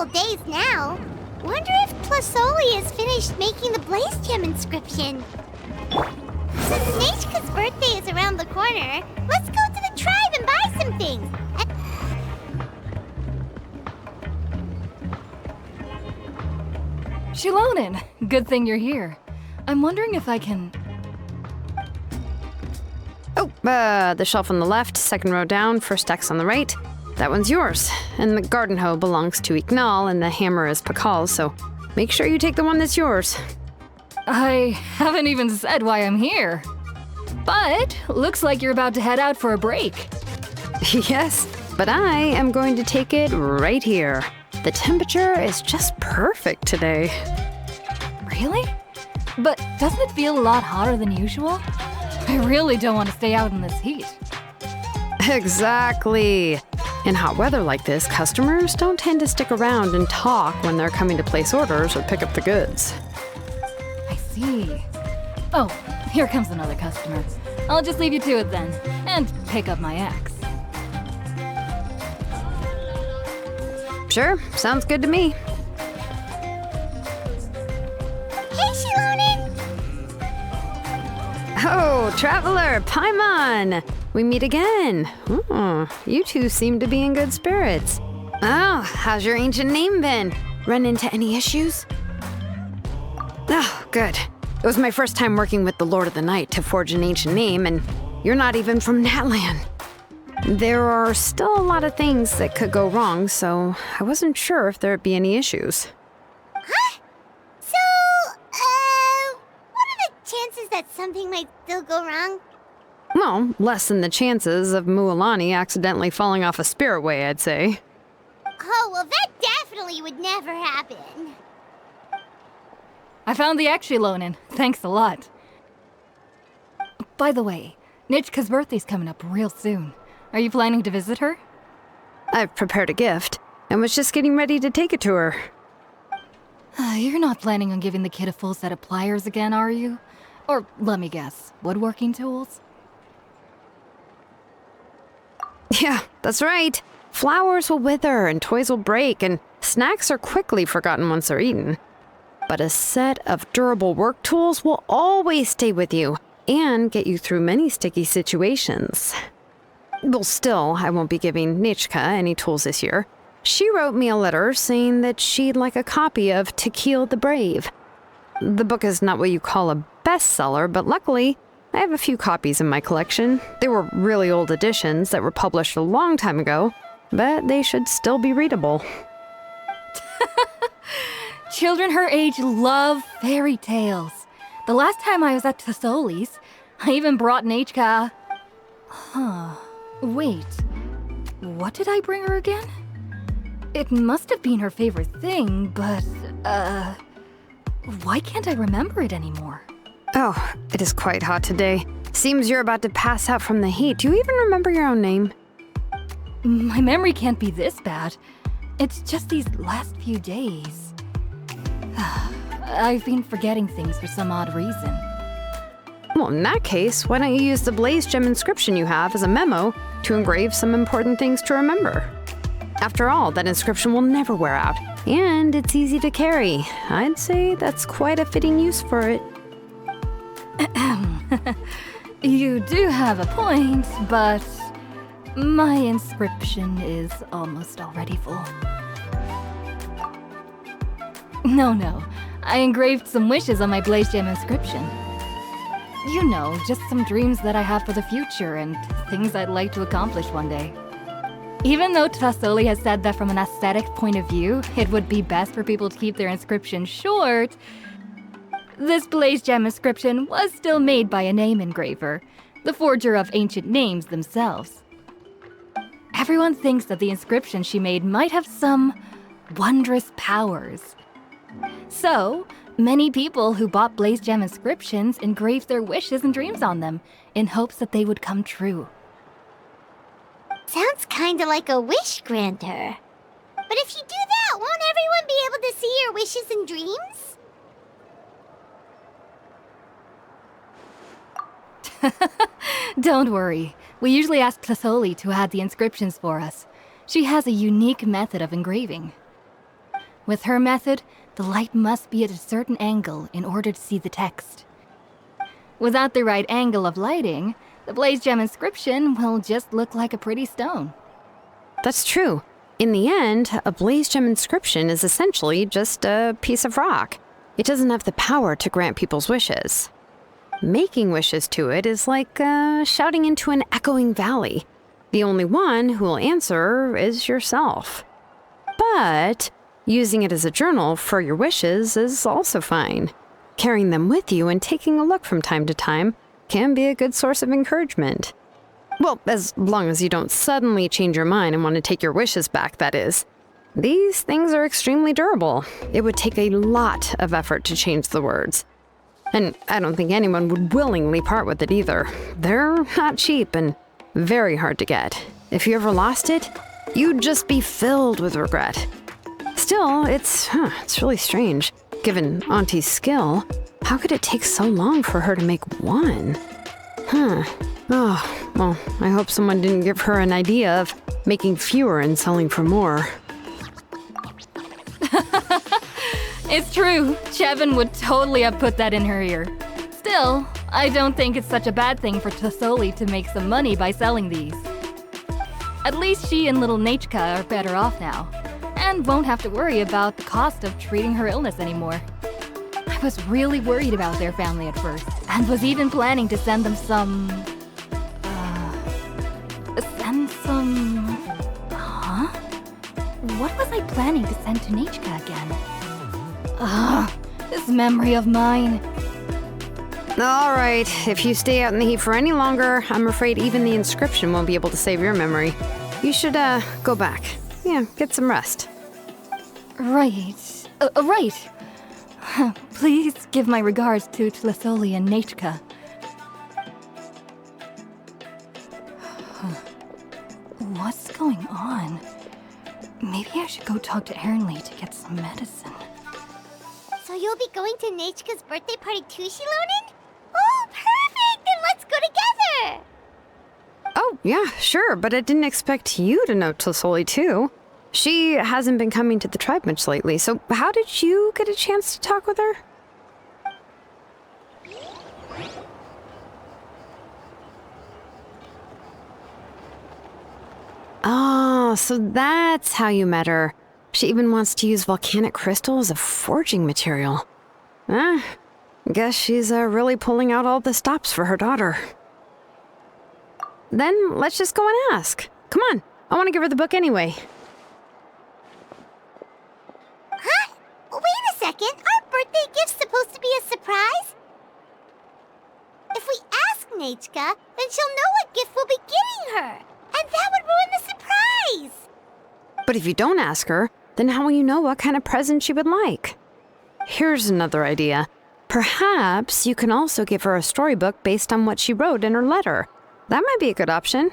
couple days now. Wonder if Tlasoli has finished making the Blaze Gem inscription. Since Nechka's birthday is around the corner, let's go to the tribe and buy some things. Shilonin, good thing you're here. I'm wondering if I can... Oh, the shelf on the left, second row down, first X on the right. That one's yours. And the garden hoe belongs to Ignal, and the hammer is Pakal's, so make sure you take the one that's yours. I haven't even said why I'm here. But looks like you're about to head out for a break. Yes, but I am going to take it right here. The temperature is just perfect today. Really? But doesn't it feel a lot hotter than usual? I really don't want to stay out in this heat. Exactly. In hot weather like this, customers don't tend to stick around and talk when they're coming to place orders or pick up the goods. I see. Oh, here comes another customer. I'll just leave you to it then, and pick up my axe. Sure, sounds good to me. Hey, Shilonin! Oh, Traveler, Paimon! We meet again. You two seem to be in good spirits. Oh, how's your ancient name been? Run into any issues? Oh, good. It was my first time working with the Lord of the Night to forge an ancient name, and you're not even from Natlan. There are still a lot of things that could go wrong, so I wasn't sure if there'd be any issues. Huh? So, what are the chances that something might still go wrong? Well, less than the chances of Mualani accidentally falling off a spirit way, I'd say. Oh, well, that definitely would never happen. I found the axe, Shilonin. Thanks a lot. By the way, Nichka's birthday's coming up real soon. Are you planning to visit her? I've prepared a gift, and was just getting ready to take it to her. You're not planning on giving the kid a full set of pliers again, are you? Or, let me guess, woodworking tools? Yeah, that's right. Flowers will wither, and toys will break, and snacks are quickly forgotten once they're eaten. But a set of durable work tools will always stay with you, and get you through many sticky situations. Well, still, I won't be giving Nichka any tools this year. She wrote me a letter saying that she'd like a copy of Thankyou the Brave. The book is not what you call a bestseller, but luckily, I have a few copies in my collection. They were really old editions that were published a long time ago, but they should still be readable. Children her age love fairy tales. The last time I was at Tasoli's, I even brought Nichka... Wait, what did I bring her again? It must have been her favorite thing, but, why can't I remember it anymore? Oh, it is quite hot today. Seems you're about to pass out from the heat. Do you even remember your own name? My memory can't be this bad. It's just these last few days. I've been forgetting things for some odd reason. Well, in that case, why don't you use the Blaze Gem inscription you have as a memo to engrave some important things to remember? After all, that inscription will never wear out, and it's easy to carry. I'd say that's quite a fitting use for it. You do have a point, but my inscription is almost already full. No, I engraved some wishes on my Blaze Gem inscription. You know, just some dreams that I have for the future and things I'd like to accomplish one day. Even though Tasoli has said that from an aesthetic point of view, it would be best for people to keep their inscription short, this Blaze Gem inscription was still made by a name engraver, the forger of ancient names themselves. Everyone thinks that the inscription she made might have some wondrous powers. So, many people who bought Blaze Gem inscriptions engraved their wishes and dreams on them, in hopes that they would come true. Sounds kinda like a wish granter. But if you do that, won't everyone be able to see your wishes and dreams? Don't worry. We usually ask Tasoli to add the inscriptions for us. She has a unique method of engraving. With her method, the light must be at a certain angle in order to see the text. Without the right angle of lighting, the blaze gem inscription will just look like a pretty stone. That's true. In the end, a blaze gem inscription is essentially just a piece of rock. It doesn't have the power to grant people's wishes. Making wishes to it is like shouting into an echoing valley. The only one who will answer is yourself. But using it as a journal for your wishes is also fine. Carrying them with you and taking a look from time to time can be a good source of encouragement. Well, as long as you don't suddenly change your mind and want to take your wishes back, that is. These things are extremely durable. It would take a lot of effort to change the words. And I don't think anyone would willingly part with it either. They're not cheap and very hard to get. If you ever lost it, you'd just be filled with regret. Still, it's really strange. Given Auntie's skill, how could it take so long for her to make one? Oh, well, I hope someone didn't give her an idea of making fewer and selling for more. It's true. Chevin would totally have put that in her ear. Still, I don't think it's such a bad thing for Tlasoli to make some money by selling these. At least she and little Nachka are better off now, and won't have to worry about the cost of treating her illness anymore. I was really worried about their family at first, and was even planning to send them some... What was I planning to send to Nachka again? This memory of mine. All right, if you stay out in the heat for any longer, I'm afraid even the inscription won't be able to save your memory. You should, go back. Yeah, get some rest. Right. Right. Please give my regards to Tlasoli and Nachka. What's going on? Maybe I should go talk to Ernly to get some medicine. So you'll be going to Nachka's birthday party too, Shilonen? Oh, perfect! Then let's go together! Oh, yeah, sure, but I didn't expect you to know Tlasoli too. She hasn't been coming to the tribe much lately, so how did you get a chance to talk with her? Oh, so that's how you met her. She even wants to use volcanic crystal as a forging material. Guess she's really pulling out all the stops for her daughter. Then let's just go and ask. Come on, I want to give her the book anyway. Huh? Wait a second, aren't birthday gifts supposed to be a surprise? If we ask Nachka, then she'll know what gift we'll be getting her. And that would ruin the surprise! But if you don't ask her, then how will you know what kind of present she would like? Here's another idea. Perhaps you can also give her a storybook based on what she wrote in her letter. That might be a good option.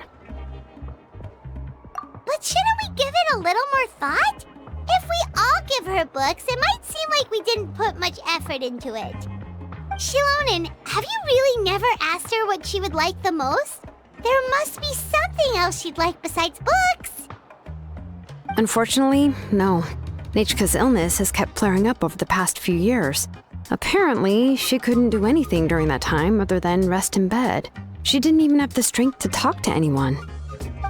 But shouldn't we give it a little more thought? If we all give her books, it might seem like we didn't put much effort into it. Shilonen, have you really never asked her what she would like the most? There must be something else she'd like besides books. Unfortunately, no. Nachka's illness has kept flaring up over the past few years. Apparently, she couldn't do anything during that time other than rest in bed. She didn't even have the strength to talk to anyone.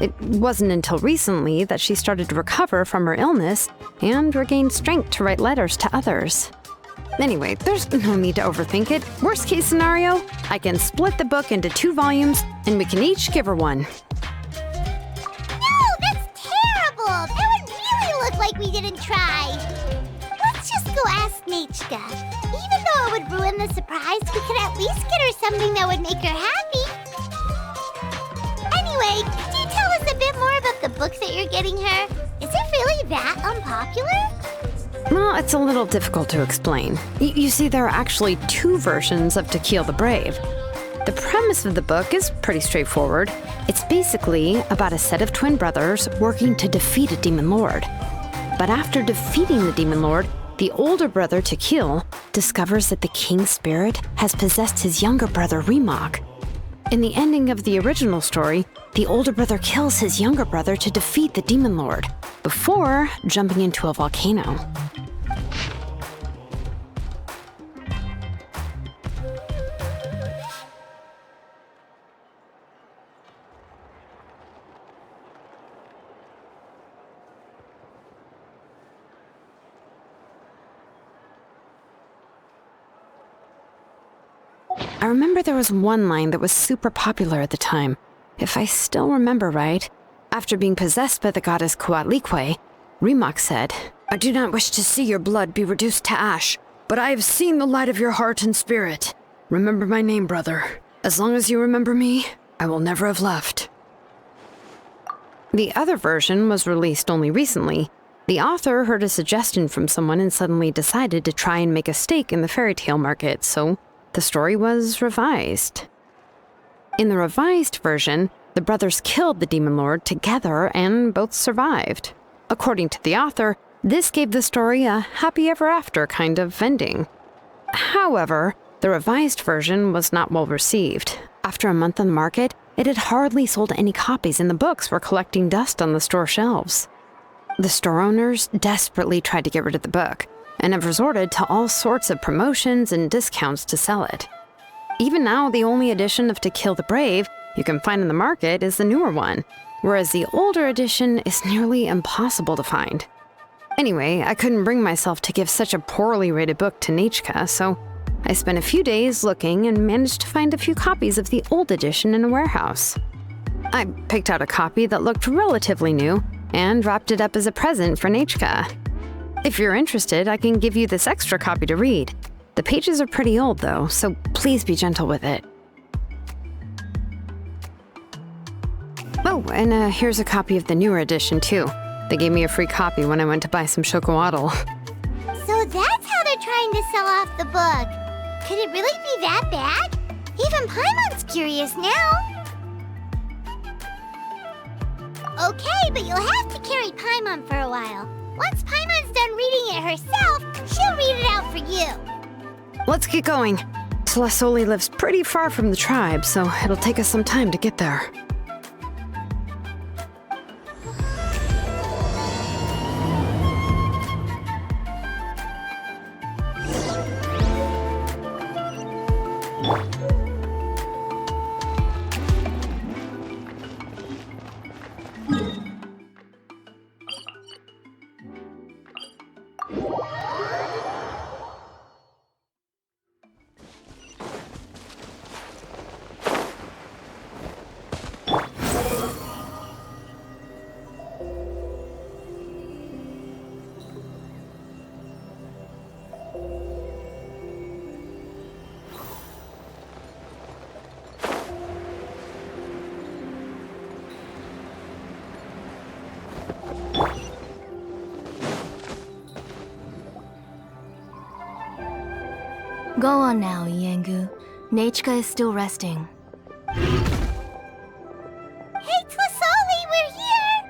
It wasn't until recently that she started to recover from her illness and regained strength to write letters to others. Anyway, there's no need to overthink it. Worst case scenario, I can split the book into 2 volumes and we can each give her one. No, that's terrible! That would really look like we didn't try. Let's just go ask Nachka. Even though it would ruin the surprise, we could at least get her something that would make her happy. Anyway, could you tell us a bit more about the books that you're getting her? Is it really that unpopular? Well, it's a little difficult to explain. You see, there are actually 2 versions of Thankyou the Brave. The premise of the book is pretty straightforward. It's basically about a set of twin brothers working to defeat a demon lord. But after defeating the demon lord, the older brother Thankyou discovers that the king's spirit has possessed his younger brother Remok. In the ending of the original story, the older brother kills his younger brother to defeat the demon lord, before jumping into a volcano. I remember there was one line that was super popular at the time. If I still remember right, after being possessed by the goddess Coatlicue, Rimac said, "I do not wish to see your blood be reduced to ash, but I have seen the light of your heart and spirit. Remember my name, brother. As long as you remember me, I will never have left." The other version was released only recently. The author heard a suggestion from someone and suddenly decided to try and make a stake in the fairy tale market, so the story was revised. In the revised version, the brothers killed the demon lord together and both survived. According to the author, this gave the story a happy ever after kind of ending. However, the revised version was not well received. After a month on the market, it had hardly sold any copies and the books were collecting dust on the store shelves. The store owners desperately tried to get rid of the book and have resorted to all sorts of promotions and discounts to sell it. Even now, the only edition of To Kill the Brave you can find in the market is the newer one, whereas the older edition is nearly impossible to find. Anyway, I couldn't bring myself to give such a poorly rated book to Nechka, so I spent a few days looking and managed to find a few copies of the old edition in a warehouse. I picked out a copy that looked relatively new and wrapped it up as a present for Nechka. If you're interested, I can give you this extra copy to read. The pages are pretty old though, so please be gentle with it. Oh, and here's a copy of the newer edition too. They gave me a free copy when I went to buy some chocolatl. So that's how they're trying to sell off the book. Could it really be that bad? Even Paimon's curious now. Okay, but you'll have to carry Paimon for a while. Once Paimon's done reading it herself, she'll read it out for you. Let's get going. Tlasoli lives pretty far from the tribe, so it'll take us some time to get there. Go on now, Iengu. Nechka is still resting. Hey, Tlasoli, we're here!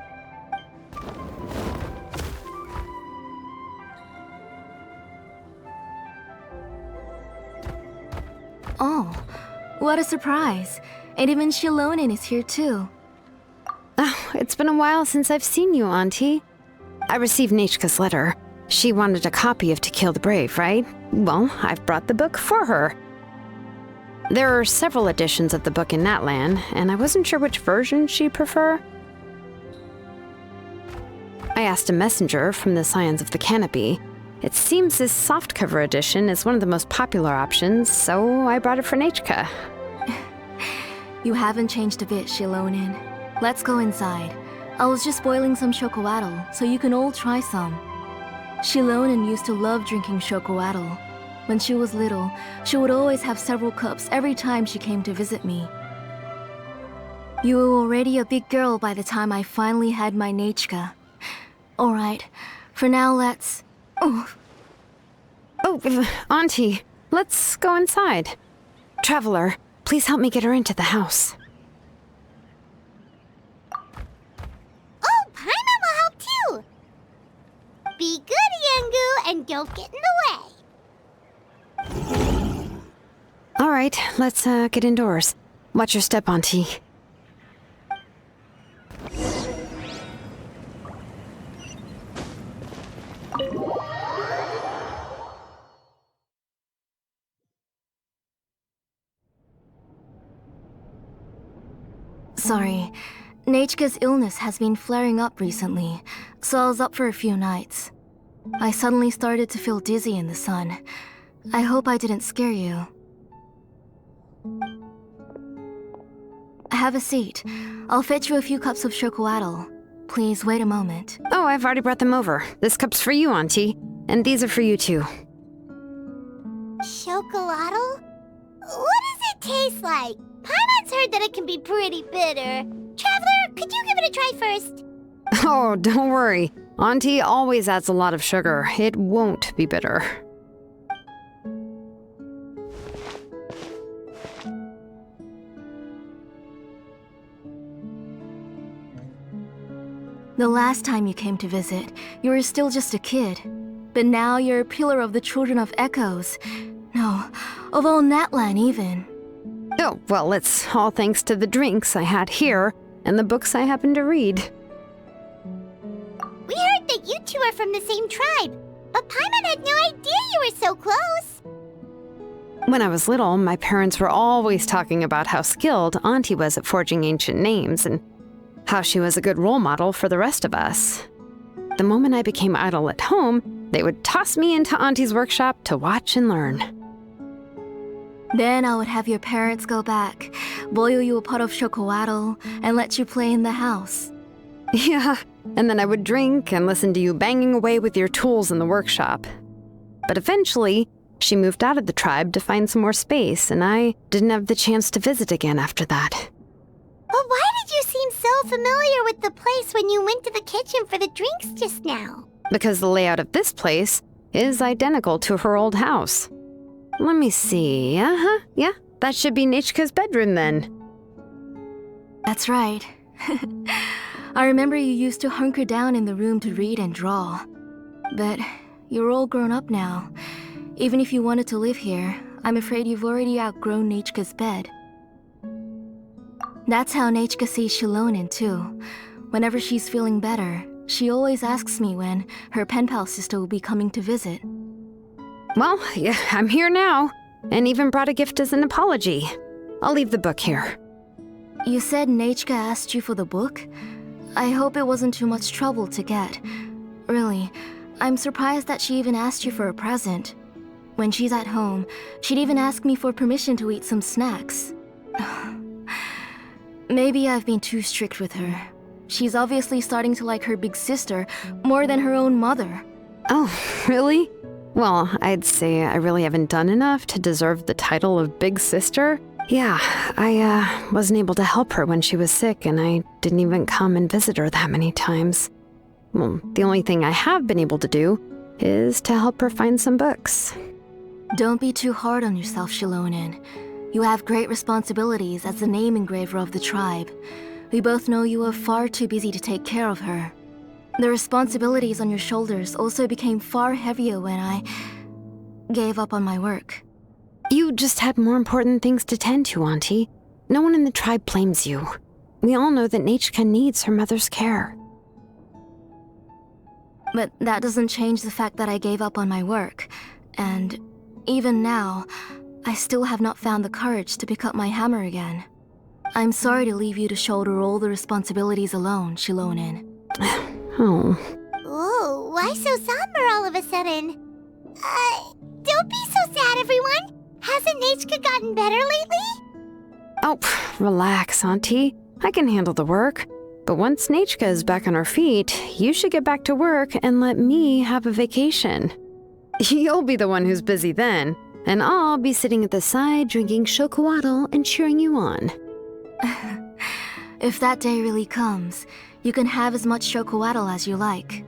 Oh, what a surprise. And even Shilonin is here too. Oh, it's been a while since I've seen you, Auntie. I received Nechka's letter. She wanted a copy of To Kill the Brave, right? Well, I've brought the book for her. There are several editions of the book in Natlan, and I wasn't sure which version she'd prefer. I asked a messenger from the Scions of the Canopy. It seems this softcover edition is one of the most popular options, so I brought it for Nechka. You haven't changed a bit, Shilonin. Let's go inside. I was just boiling some chocolatl, so you can all try some. Shilonin used to love drinking chocolatl. When she was little, she would always have several cups every time she came to visit me. You were already a big girl by the time I finally had my Nechka. Alright, for now let's... Oh, Auntie, let's go inside. Traveler, please help me get her into the house. Oh, Paimon will help too! Be good, Iengu, and don't get in the way. All right, let's get indoors. Watch your step, Auntie. sorry. Nechka's illness has been flaring up recently, so I was up for a few nights. I suddenly started to feel dizzy in the sun. I hope I didn't scare you. Have a seat. I'll fetch you a few cups of chocolatl. Please wait a moment. Oh, I've already brought them over. This cup's for you, Auntie. And these are for you, too. Chocolatl? What does it taste like? Paimon's heard that it can be pretty bitter. Traveler, could you give it a try first? Oh, don't worry. Auntie always adds a lot of sugar. It won't be bitter. The last time you came to visit, you were still just a kid. But now you're a pillar of the children of Echoes. No, of all Natlan even. Oh, well, it's all thanks to the drinks I had here and the books I happened to read. We heard that you two are from the same tribe, but Paimon had no idea you were so close. When I was little, my parents were always talking about how skilled Auntie was at forging ancient names and how she was a good role model for the rest of us. The moment I became idle at home, they would toss me into Auntie's workshop to watch and learn. Then I would have your parents go back, boil you a pot of chocolatl, and let you play in the house. Yeah, and then I would drink and listen to you banging away with your tools in the workshop. But eventually, she moved out of the tribe to find some more space, and I didn't have the chance to visit again after that. But why did you seem so familiar with the place when you went to the kitchen for the drinks just now? Because the layout of this place is identical to her old house. Let me see. Yeah, that should be Nechka's bedroom then. That's right. I remember you used to hunker down in the room to read and draw. But you're all grown up now. Even if you wanted to live here, I'm afraid you've already outgrown Nechka's bed. That's how Nechka sees Shilonen too. Whenever she's feeling better, she always asks me when her pen pal sister will be coming to visit. Well, yeah, I'm here now, and even brought a gift as an apology. I'll leave the book here. You said Nechka asked you for the book? I hope it wasn't too much trouble to get. Really, I'm surprised that she even asked you for a present. When she's at home, she'd even ask me for permission to eat some snacks. Maybe I've been too strict with her. She's obviously starting to like her big sister more than her own mother. Oh, really? Well, I'd say I really haven't done enough to deserve the title of big sister. Yeah, I wasn't able to help her when she was sick, and I didn't even come and visit her that many times. Well, the only thing I have been able to do is to help her find some books. Don't be too hard on yourself, Shilonen. You have great responsibilities as the name engraver of the tribe. We both know you are far too busy to take care of her. The responsibilities on your shoulders also became far heavier when I gave up on my work. You just had more important things to tend to, Auntie. No one in the tribe blames you. We all know that Nechka needs her mother's care. But that doesn't change the fact that I gave up on my work. And even now, I still have not found the courage to pick up my hammer again. I'm sorry to leave you to shoulder all the responsibilities alone, Shilonen. Oh. Ooh, why so somber all of a sudden? Don't be so sad, everyone. Hasn't Nechka gotten better lately? Oh, relax, Auntie. I can handle the work. But once Nechka is back on her feet, you should get back to work and let me have a vacation. You'll be the one who's busy then, and I'll be sitting at the side drinking chocolatl and cheering you on. If that day really comes, you can have as much chocolatl as you like.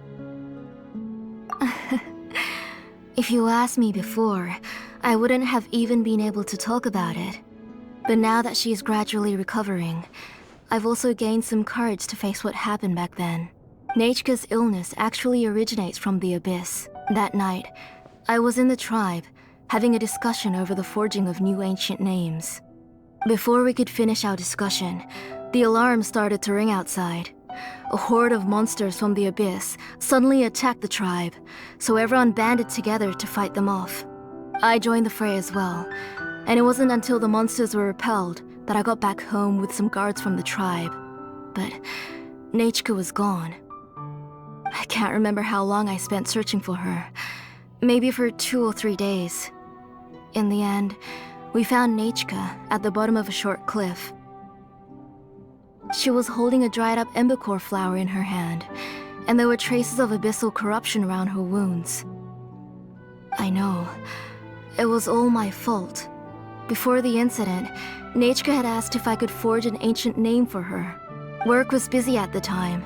If you asked me before, I wouldn't have even been able to talk about it. But now that she's gradually recovering, I've also gained some courage to face what happened back then. Nechka's illness actually originates from the Abyss. That night, I was in the tribe, having a discussion over the forging of new ancient names. Before we could finish our discussion, the alarm started to ring outside. A horde of monsters from the Abyss suddenly attacked the tribe, so everyone banded together to fight them off. I joined the fray as well, and it wasn't until the monsters were repelled that I got back home with some guards from the tribe. But Nechka was gone. I can't remember how long I spent searching for her. Maybe for 2 or 3 days. In the end, we found Nechka at the bottom of a short cliff. She was holding a dried-up embercore flower in her hand, and there were traces of abyssal corruption around her wounds. I know. It was all my fault. Before the incident, Nachka had asked if I could forge an ancient name for her. Work was busy at the time,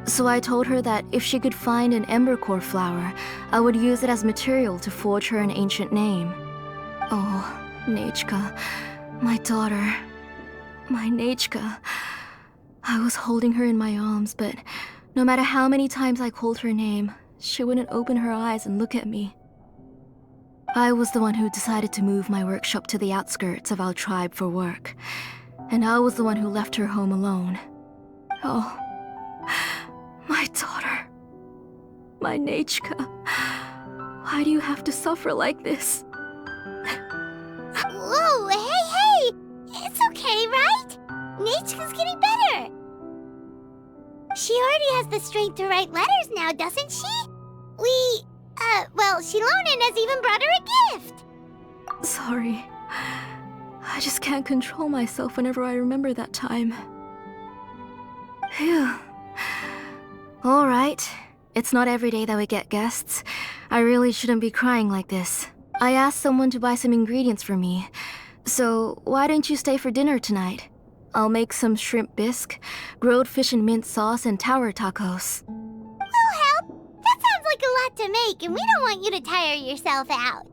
so I told her that if she could find an embercore flower, I would use it as material to forge her an ancient name. Oh, Nachka, my daughter, my Nachka. I was holding her in my arms, but no matter how many times I called her name, she wouldn't open her eyes and look at me. I was the one who decided to move my workshop to the outskirts of our tribe for work, and I was the one who left her home alone. Oh, my daughter, my Nachka, why do you have to suffer like this? Whoa, hey! It's okay, right? Nachka's getting better. She already has the strength to write letters now, doesn't she? Shilonen has even brought her a gift. Sorry. I just can't control myself whenever I remember that time. Phew. Alright. It's not every day that we get guests. I really shouldn't be crying like this. I asked someone to buy some ingredients for me. So, why don't you stay for dinner tonight? I'll make some shrimp bisque, grilled fish and mint sauce, and tower tacos. We'll help. That sounds like a lot to make, and we don't want you to tire yourself out.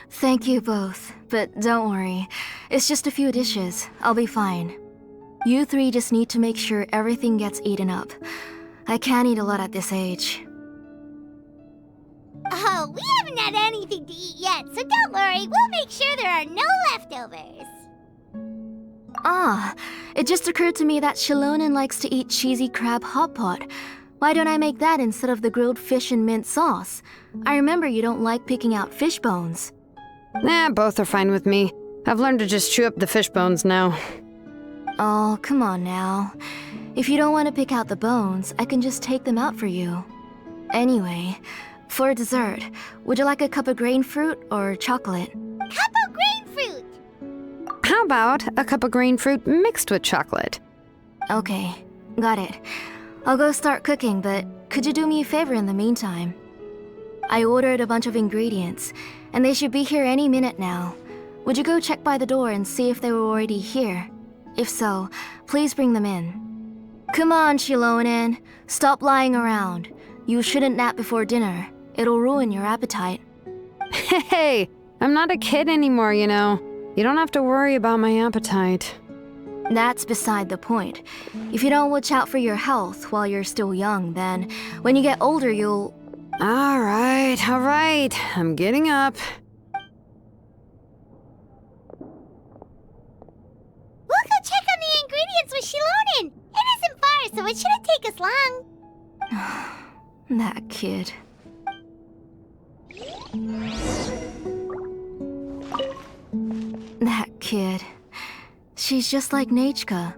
Thank you both, but don't worry. It's just a few dishes. I'll be fine. You three just need to make sure everything gets eaten up. I can't eat a lot at this age. Oh, we haven't had anything to eat yet, so don't worry. We'll make sure there are no leftovers. Ah, it just occurred to me that Shilonen likes to eat cheesy crab hot pot. Why don't I make that instead of the grilled fish and mint sauce? I remember you don't like picking out fish bones. Nah, both are fine with me. I've learned to just chew up the fish bones now. Oh, come on now. If you don't want to pick out the bones, I can just take them out for you. Anyway, for dessert, would you like a cup of grain fruit or chocolate? Cup of grain fruit! How about a cup of green fruit mixed with chocolate? Okay, got it. I'll go start cooking, but could you do me a favor in the meantime? I ordered a bunch of ingredients, and they should be here any minute now. Would you go check by the door and see if they were already here? If so, please bring them in. Come on, Shilonen. Stop lying around. You shouldn't nap before dinner. It'll ruin your appetite. Hey, I'm not a kid anymore, you know. You don't have to worry about my appetite. That's beside the point. If you don't watch out for your health while you're still young, then when you get older, you'll... All right. I'm getting up. We'll go check on the ingredients with Shilonen. It isn't far, so it shouldn't take us long. That kid. That kid. She's just like Nachka.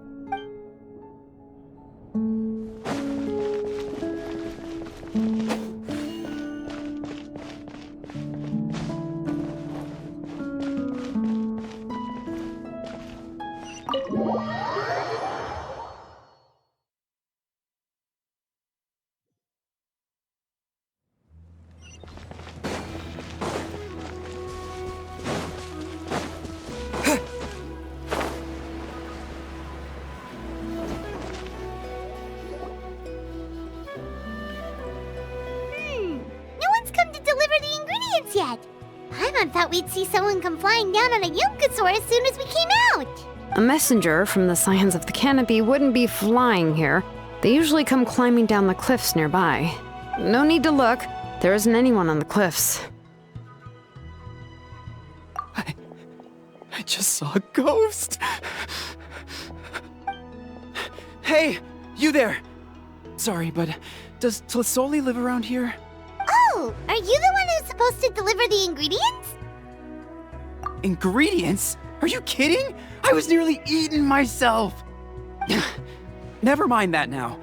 Yet. Paimon thought we'd see someone come flying down on a Yunkasaur as soon as we came out. A messenger from the Scions of the Canopy wouldn't be flying here. They usually come climbing down the cliffs nearby. No need to look. There isn't anyone on the cliffs. I just saw a ghost. Hey, you there. Sorry, but does Tlasoli live around here? Oh, are you the one who's supposed to deliver the ingredients? Ingredients? Are you kidding? I was nearly eaten myself. Never mind that now.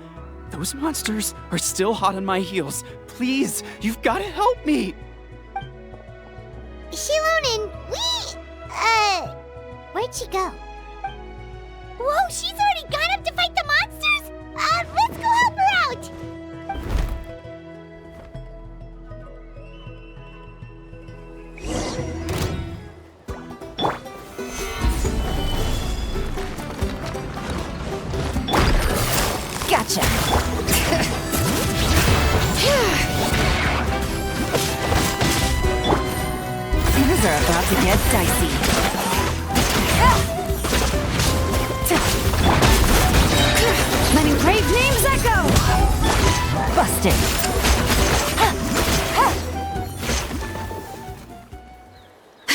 Those monsters are still hot on my heels. Please, you've got to help me. Shilonen, where'd she go? Whoa, she's already gone up to fight the monsters? Let's go help her out! Gotcha! Things are about to get dicey. Letting brave names echo! Busted!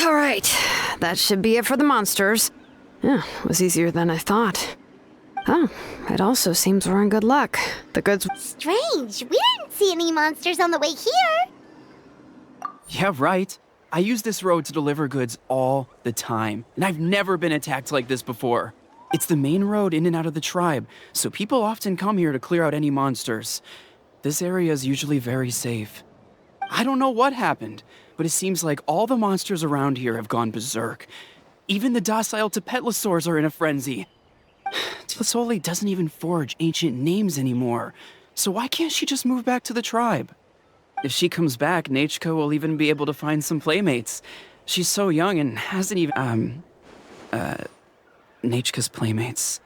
All right, that should be it for the monsters. Yeah, it was easier than I thought. Oh, it also seems we're in good luck. The goods... Strange, we didn't see any monsters on the way here. Yeah, right. I use this road to deliver goods all the time, and I've never been attacked like this before. It's the main road in and out of the tribe, so people often come here to clear out any monsters. This area is usually very safe. I don't know what happened, but it seems like all the monsters around here have gone berserk. Even the docile Tepetlosaurs are in a frenzy. Tlasoli doesn't even forge ancient names anymore, so why can't she just move back to the tribe? If she comes back, Nachka will even be able to find some playmates. She's so young and hasn't even, Nachka's playmates.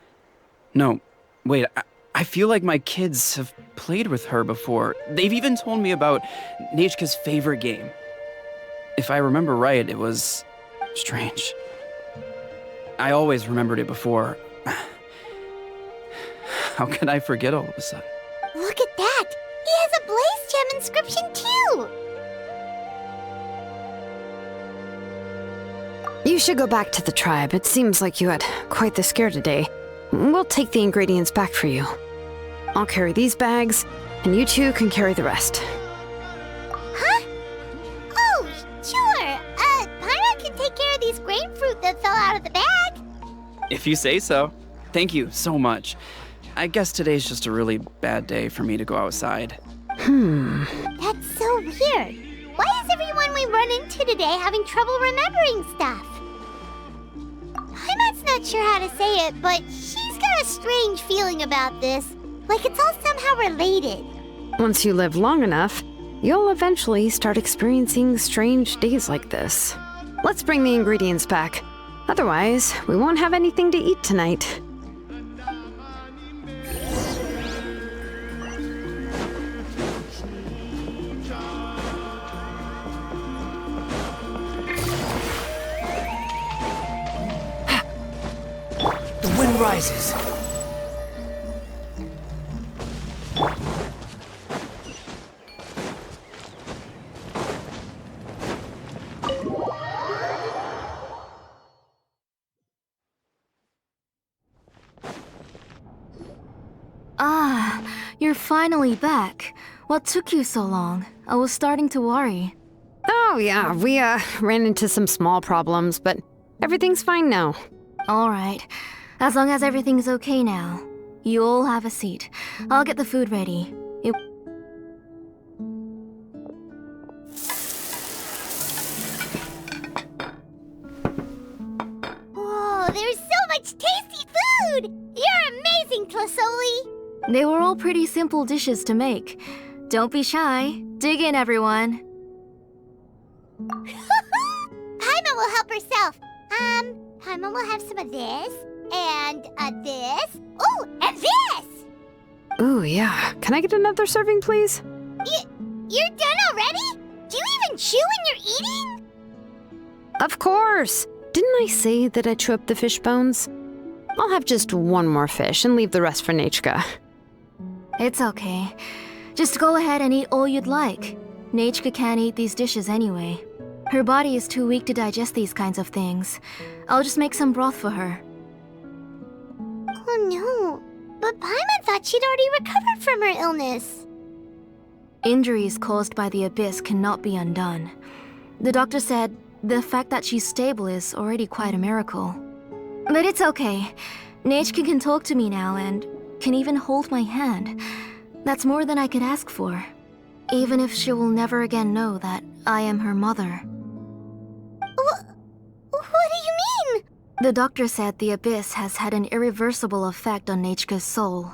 No, wait, I feel like my kids have played with her before. They've even told me about Nachka's favorite game. If I remember right, it was strange. I always remembered it before. How could I forget all of a sudden? Look at that! He has a Blaze Gem inscription too! You should go back to the tribe. It seems like you had quite the scare today. We'll take the ingredients back for you. I'll carry these bags, and you two can carry the rest. Huh? Oh, sure. Paimon can take care of these grapefruit that fell out of the bag. If you say so. Thank you so much. I guess today's just a really bad day for me to go outside. That's so weird. Why is everyone we run into today having trouble remembering stuff? Paimon's not sure how to say it, but she's got a strange feeling about this. Like it's all somehow related. Once you live long enough, you'll eventually start experiencing strange days like this. Let's bring the ingredients back. Otherwise, we won't have anything to eat tonight. The wind rises. Ah, you're finally back. What took you so long? I was starting to worry. Oh yeah, we ran into some small problems, but everything's fine now. All right. As long as everything's okay now. You all have a seat. I'll get the food ready. Whoa, there's so much tasty food! You're amazing, Tlasoli! They were all pretty simple dishes to make. Don't be shy. Dig in, everyone. Paimon will help herself. Paimon will have some of this, and this. Oh, and this! Ooh, yeah. Can I get another serving, please? You're done already? Do you even chew when you're eating? Of course! Didn't I say that I chew up the fish bones? I'll have just one more fish and leave the rest for Nachka. It's okay. Just go ahead and eat all you'd like. Nachka can't eat these dishes anyway. Her body is too weak to digest these kinds of things. I'll just make some broth for her. Oh no, but Paimon thought she'd already recovered from her illness. Injuries caused by the abyss cannot be undone. The doctor said the fact that she's stable is already quite a miracle. But it's okay. Nachka can talk to me now and can even hold my hand. That's more than I could ask for. Even if she will never again know that I am her mother. What do you mean? The doctor said the abyss has had an irreversible effect on Nechka's soul.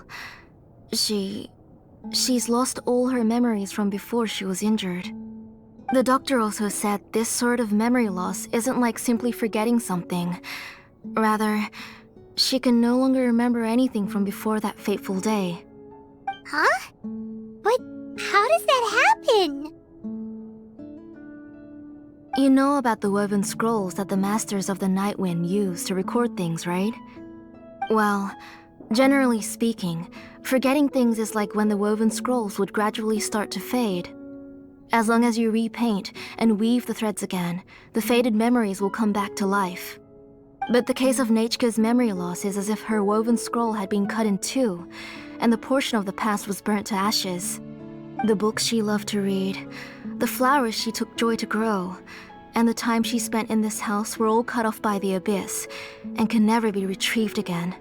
She's lost all her memories from before she was injured. The doctor also said this sort of memory loss isn't like simply forgetting something. Rather, she can no longer remember anything from before that fateful day. Huh? But how does that happen? You know about the woven scrolls that the Masters of the Night Wind use to record things, right? Well, generally speaking, forgetting things is like when the woven scrolls would gradually start to fade. As long as you repaint and weave the threads again, the faded memories will come back to life. But the case of Nechka's memory loss is as if her woven scroll had been cut in two, and the portion of the past was burnt to ashes. The books she loved to read, the flowers she took joy to grow, and the time she spent in this house were all cut off by the abyss and can never be retrieved again.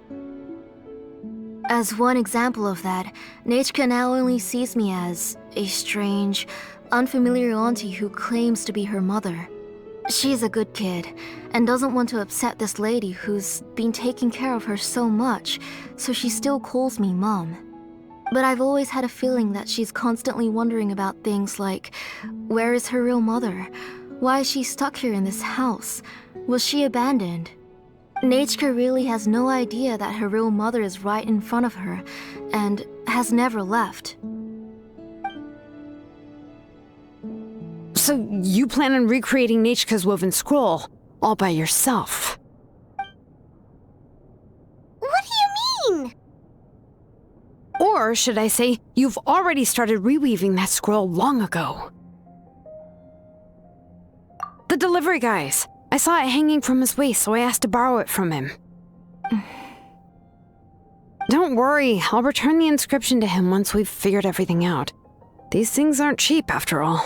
As one example of that, Nechka now only sees me as a strange, unfamiliar auntie who claims to be her mother. She's a good kid and doesn't want to upset this lady who's been taking care of her so much, so she still calls me Mom. But I've always had a feeling that she's constantly wondering about things like, where is her real mother? Why is she stuck here in this house? Was she abandoned? Nechka really has no idea that her real mother is right in front of her and has never left. So you plan on recreating Nechka's woven scroll all by yourself? What do you mean? Or should I say, you've already started reweaving that scroll long ago. The delivery guys. I saw it hanging from his waist, so I asked to borrow it from him. Don't worry, I'll return the inscription to him once we've figured everything out. These things aren't cheap, after all.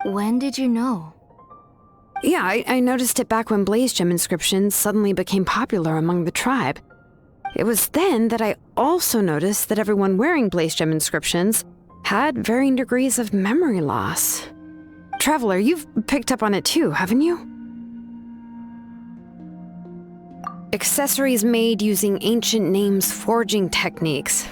When did you know? Yeah, I noticed it back when blaze gem inscriptions suddenly became popular among the tribe. It was then that I also noticed that everyone wearing blaze gem inscriptions had varying degrees of memory loss. Traveler, you've picked up on it too, haven't you? Accessories made using ancient names forging techniques.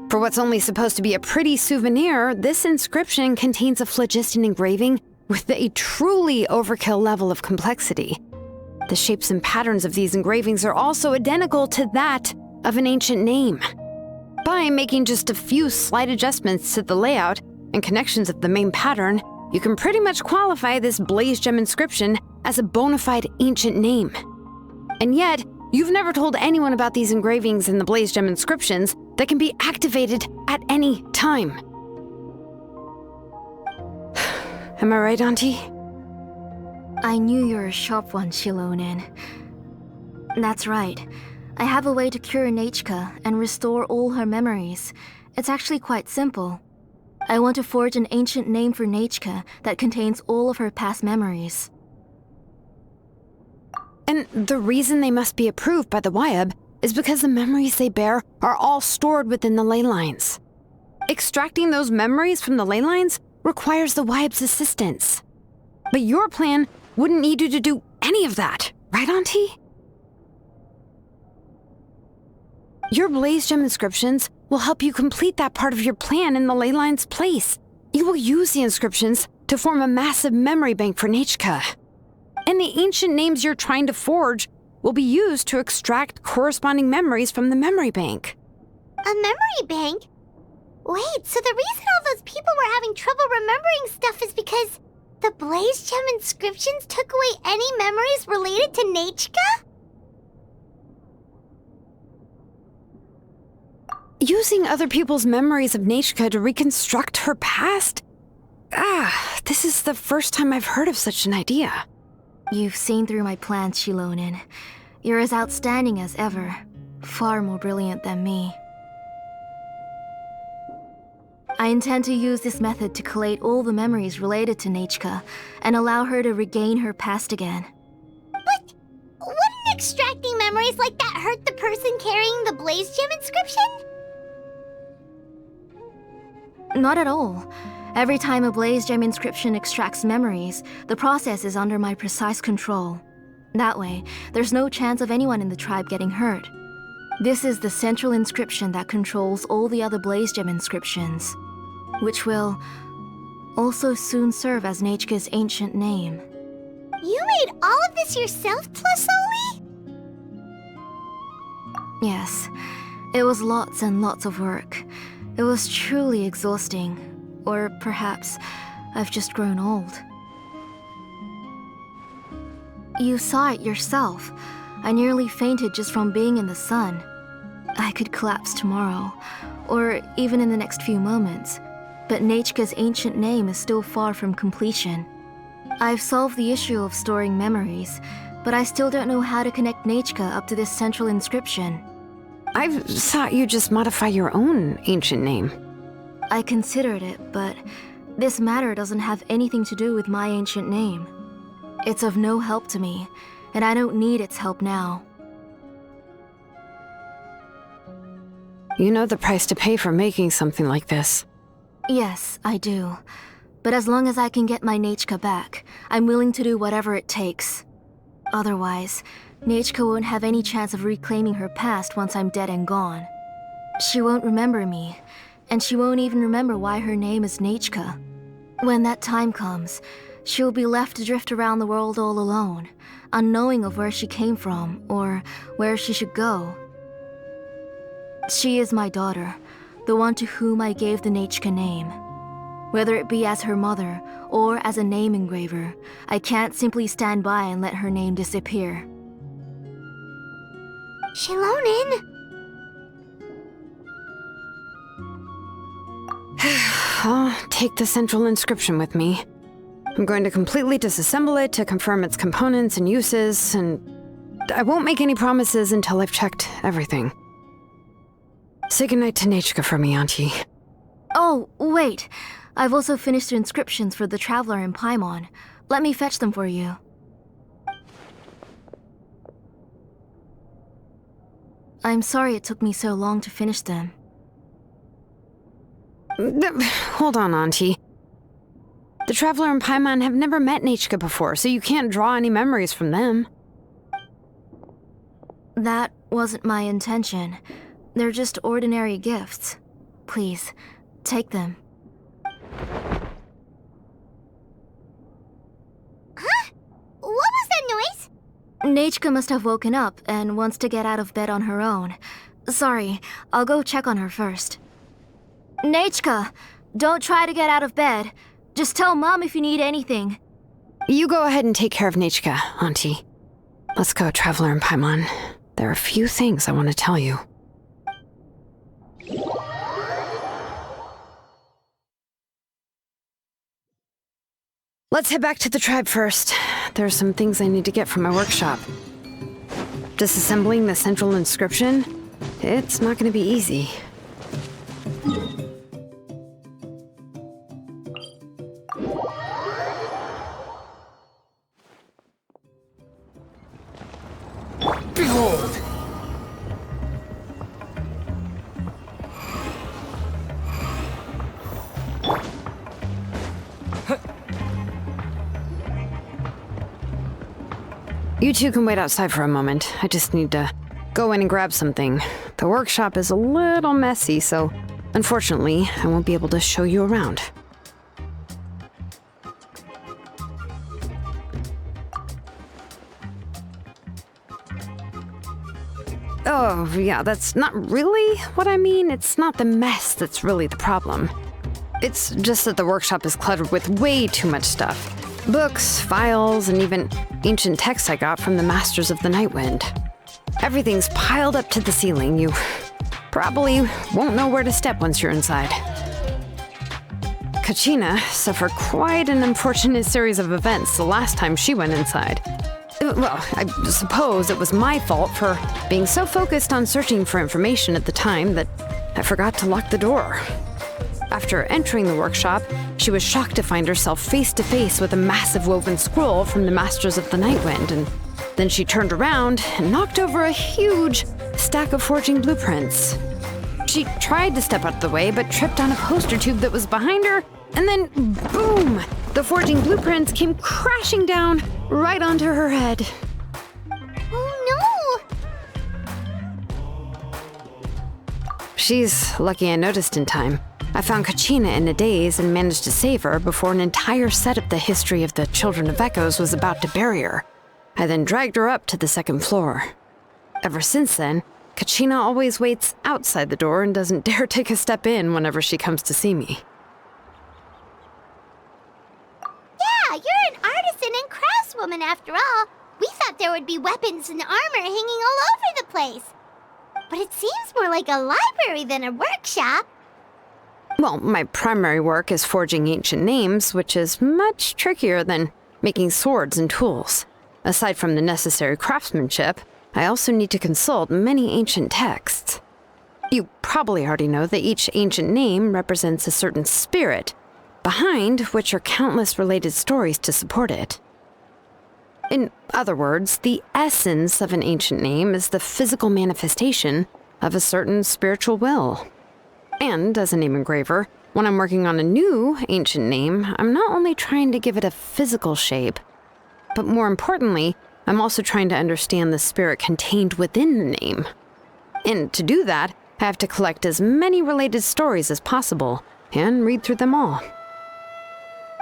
For what's only supposed to be a pretty souvenir, this inscription contains a phlogiston engraving with a truly overkill level of complexity. The shapes and patterns of these engravings are also identical to that of an ancient name. By making just a few slight adjustments to the layout and connections of the main pattern, you can pretty much qualify this blaze gem inscription as a bona fide ancient name. And yet, you've never told anyone about these engravings in the blaze gem inscriptions that can be activated at any time. Am I right, Auntie? I knew you were a sharp one, Shilonen. That's right. I have a way to cure Nechka and restore all her memories. It's actually quite simple. I want to forge an ancient name for Nechka that contains all of her past memories. And the reason they must be approved by the Wyab is because the memories they bear are all stored within the ley lines. Extracting those memories from the ley lines requires the Wyab's assistance. But your plan wouldn't need you to do any of that, right, Auntie? Your blaze gem inscriptions will help you complete that part of your plan in the ley line's place. You will use the inscriptions to form a massive memory bank for Nechka. And the ancient names you're trying to forge will be used to extract corresponding memories from the memory bank. A memory bank? Wait, so the reason all those people were having trouble remembering stuff is because the blaze gem inscriptions took away any memories related to Nechka? Using other people's memories of Nechka to reconstruct her past? This is the first time I've heard of such an idea. You've seen through my plans, Shilonen. You're as outstanding as ever. Far more brilliant than me. I intend to use this method to collate all the memories related to Nechka and allow her to regain her past again. But wouldn't extracting memories like that hurt the person carrying the blaze gem inscription? Not at all. Every time a blaze gem inscription extracts memories, the process is under my precise control. That way, there's no chance of anyone in the tribe getting hurt. This is the central inscription that controls all the other Blaze Gem inscriptions, which will also soon serve as Nechka's ancient name. You made all of this yourself, Plusoli? Yes, it was lots and lots of work. It was truly exhausting. Or perhaps I've just grown old. You saw it yourself. I nearly fainted just from being in the sun. I could collapse tomorrow, or even in the next few moments, but Nechka's ancient name is still far from completion. I've solved the issue of storing memories, but I still don't know how to connect Nechka up to this central inscription. I thought you just modify your own ancient name. I considered it, but this matter doesn't have anything to do with my ancient name. It's of no help to me, and I don't need its help now. You know the price to pay for making something like this. Yes, I do. But as long as I can get my Nechka back, I'm willing to do whatever it takes. Otherwise, Nechka won't have any chance of reclaiming her past once I'm dead and gone. She won't remember me, and she won't even remember why her name is Nechka. When that time comes, she'll be left to drift around the world all alone, unknowing of where she came from or where she should go. She is my daughter, the one to whom I gave the Nechka name. Whether it be as her mother or as a name engraver, I can't simply stand by and let her name disappear. Shilonin! I'll take the central inscription with me. I'm going to completely disassemble it to confirm its components and uses, and I won't make any promises until I've checked everything. Say goodnight to Nechka for me, Auntie. Oh, wait. I've also finished the inscriptions for the Traveler in Paimon. Let me fetch them for you. I'm sorry it took me so long to finish them. Hold on, Auntie. The Traveler and Paimon have never met Nechka before, so you can't draw any memories from them. That wasn't my intention. They're just ordinary gifts. Please, take them. Huh? What was that noise? Nechka must have woken up and wants to get out of bed on her own. Sorry, I'll go check on her first. Nechka, don't try to get out of bed. Just tell Mom if you need anything. You go ahead and take care of Nechka, Auntie. Let's go, Traveler and Paimon. There are a few things I want to tell you. Let's head back to the tribe first. There are some things I need to get from my workshop. Disassembling the central inscription? It's not going to be easy. Behold! You two can wait outside for a moment. I just need to go in and grab something. The workshop is a little messy, so unfortunately, I won't be able to show you around. Oh, yeah, that's not really what I mean. It's not the mess that's really the problem. It's just that the workshop is cluttered with way too much stuff. Books, files, and even ancient texts I got from the Masters of the Nightwind. Everything's piled up to the ceiling. You probably won't know where to step once you're inside. Kachina suffered quite an unfortunate series of events the last time she went inside. Well, I suppose it was my fault for being so focused on searching for information at the time that I forgot to lock the door. After entering the workshop, she was shocked to find herself face to face with a massive woven scroll from the Masters of the Nightwind, and then she turned around and knocked over a huge stack of forging blueprints. She tried to step out of the way, but tripped on a poster tube that was behind her, and then boom! The forging blueprints came crashing down right onto her head. She's lucky I noticed in time. I found Kachina in a daze and managed to save her before an entire set of the history of the Children of Echoes was about to bury her. I then dragged her up to the second floor. Ever since then, Kachina always waits outside the door and doesn't dare take a step in whenever she comes to see me. Yeah, you're an artisan and craftswoman after all. We thought there would be weapons and armor hanging all over the place. But it seems more like a library than a workshop. Well, my primary work is forging ancient names, which is much trickier than making swords and tools. Aside from the necessary craftsmanship, I also need to consult many ancient texts. You probably already know that each ancient name represents a certain spirit, behind which are countless related stories to support it. In other words, the essence of an ancient name is the physical manifestation of a certain spiritual will. And as a name engraver, when I'm working on a new ancient name, I'm not only trying to give it a physical shape, but more importantly, I'm also trying to understand the spirit contained within the name. And to do that, I have to collect as many related stories as possible and read through them all.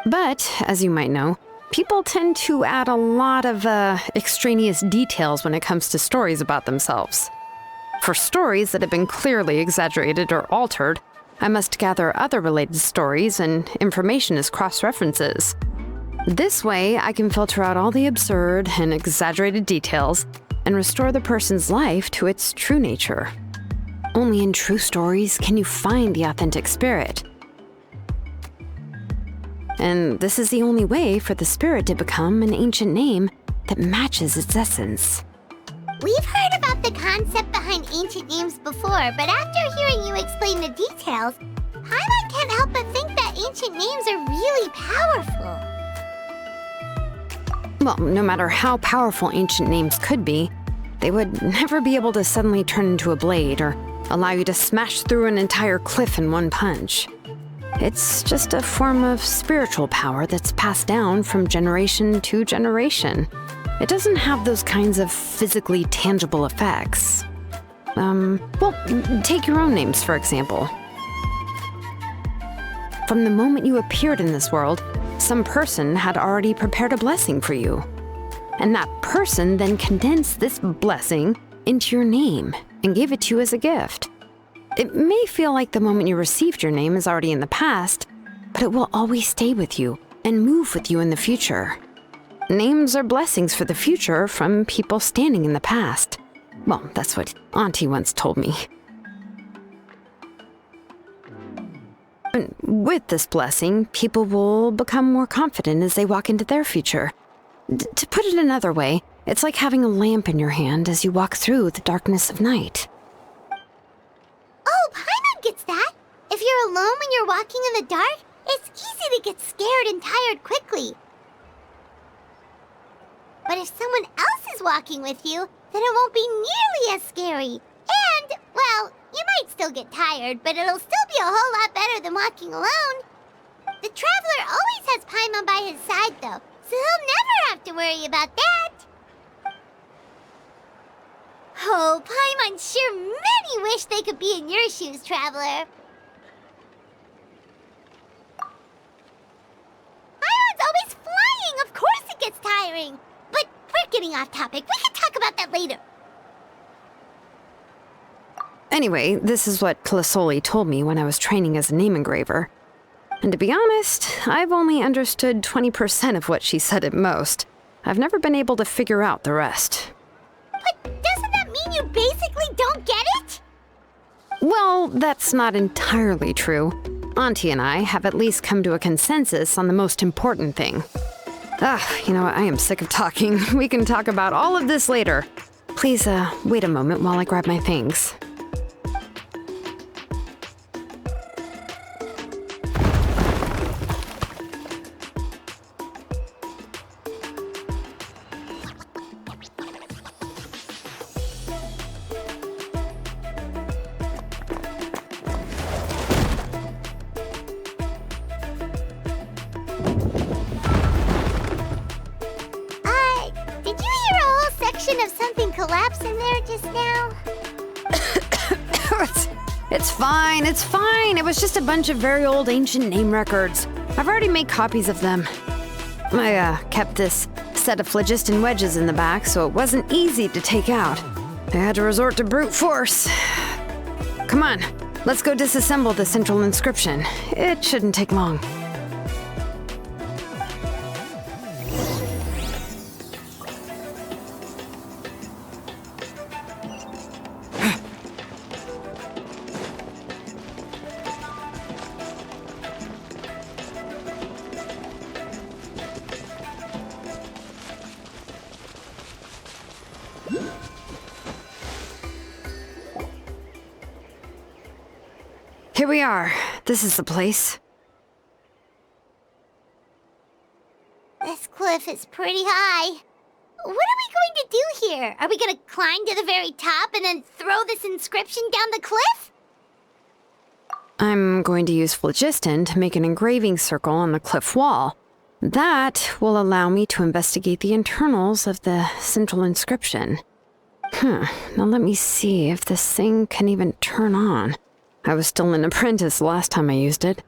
But, as you might know, people tend to add a lot of extraneous details when it comes to stories about themselves. For stories that have been clearly exaggerated or altered, I must gather other related stories and information as cross-references. This way, I can filter out all the absurd and exaggerated details and restore the person's life to its true nature. Only in true stories can you find the authentic spirit. And this is the only way for the spirit to become an ancient name that matches its essence. We've heard about the concept behind ancient names before, but after hearing you explain the details, Paimon can't help but think that ancient names are really powerful. Well, no matter how powerful ancient names could be, they would never be able to suddenly turn into a blade or allow you to smash through an entire cliff in one punch. It's just a form of spiritual power that's passed down from generation to generation. It doesn't have those kinds of physically tangible effects. Well, take your own names, for example. From the moment you appeared in this world, some person had already prepared a blessing for you. And that person then condensed this blessing into your name and gave it to you as a gift. It may feel like the moment you received your name is already in the past, but it will always stay with you and move with you in the future. Names are blessings for the future from people standing in the past. Well, that's what Auntie once told me. And with this blessing, people will become more confident as they walk into their future. To put it another way, it's like having a lamp in your hand as you walk through the darkness of night. Oh, Paimon gets that. If you're alone when you're walking in the dark, it's easy to get scared and tired quickly. But if someone else is walking with you, then it won't be nearly as scary. And, well, you might still get tired, but it'll still be a whole lot better than walking alone. The traveler always has Paimon by his side, though, so he'll never have to worry about that. Oh, Paimon sure many wish they could be in your shoes, traveler. Paimon's always flying. Of course it gets tiring. But we're getting off topic. We can talk about that later. Anyway, this is what Plisoli told me when I was training as a name engraver. And to be honest, I've only understood 20% of what she said at most. I've never been able to figure out the rest. But doesn't that mean you basically don't get it? Well, that's not entirely true. Auntie and I have at least come to a consensus on the most important thing. You know what? I am sick of talking. We can talk about all of this later. Please, wait a moment while I grab my things. Did you hear a whole section of something collapse in there just now? It's fine, it's fine. It was just a bunch of very old ancient name records. I've already made copies of them. I kept this set of phlogiston wedges in the back, so it wasn't easy to take out. I had to resort to brute force. Come on, let's go disassemble the central inscription. It shouldn't take long. Here we are. This is the place. This cliff is pretty high. What are we going to do here? Are we going to climb to the very top and then throw this inscription down the cliff? I'm going to use phlogiston to make an engraving circle on the cliff wall. That will allow me to investigate the internals of the central inscription. Now let me see if this thing can even turn on. I was still an apprentice last time I used it.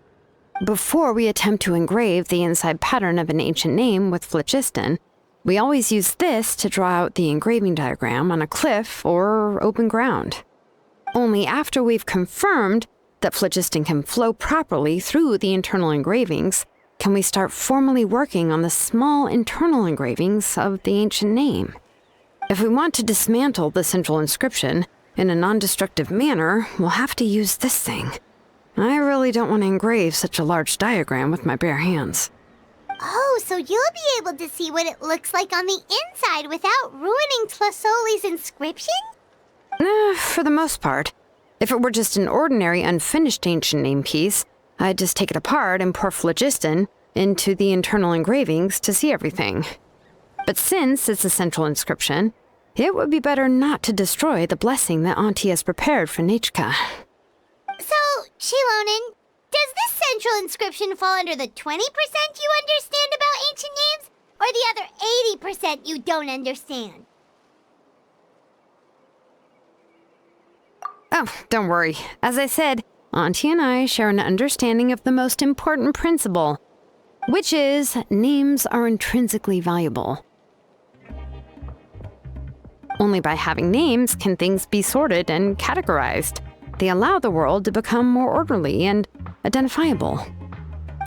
Before we attempt to engrave the inside pattern of an ancient name with phlogiston, we always use this to draw out the engraving diagram on a cliff or open ground. Only after we've confirmed that phlogiston can flow properly through the internal engravings can we start formally working on the small internal engravings of the ancient name. If we want to dismantle the central inscription in a non-destructive manner, we'll have to use this thing. I really don't want to engrave such a large diagram with my bare hands. Oh, so you'll be able to see what it looks like on the inside without ruining Tlasoli's inscription? For the most part. If it were just an ordinary unfinished ancient name piece, I'd just take it apart and pour phlogiston into the internal engravings to see everything. But since it's a central inscription, it would be better not to destroy the blessing that Auntie has prepared for Nechka. So, Shilonen, does this central inscription fall under the 20% you understand about ancient names, or the other 80% you don't understand? Oh, don't worry. As I said, Auntie and I share an understanding of the most important principle, which is names are intrinsically valuable. Only by having names can things be sorted and categorized. They allow the world to become more orderly and identifiable.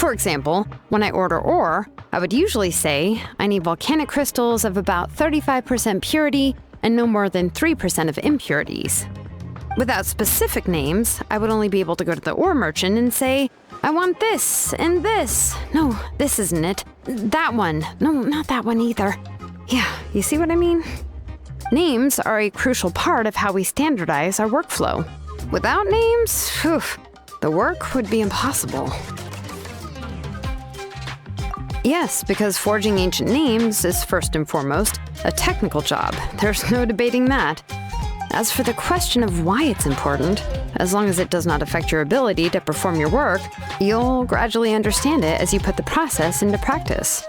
For example, when I order ore, I would usually say I need volcanic crystals of about 35% purity and no more than 3% of impurities. Without specific names, I would only be able to go to the ore merchant and say, I want this and this. No, this isn't it. That one. No, not that one either. Yeah, you see what I mean? Names are a crucial part of how we standardize our workflow. Without names, the work would be impossible. Yes, because forging ancient names is first and foremost a technical job. There's no debating that. As for the question of why it's important, as long as it does not affect your ability to perform your work, you'll gradually understand it as you put the process into practice.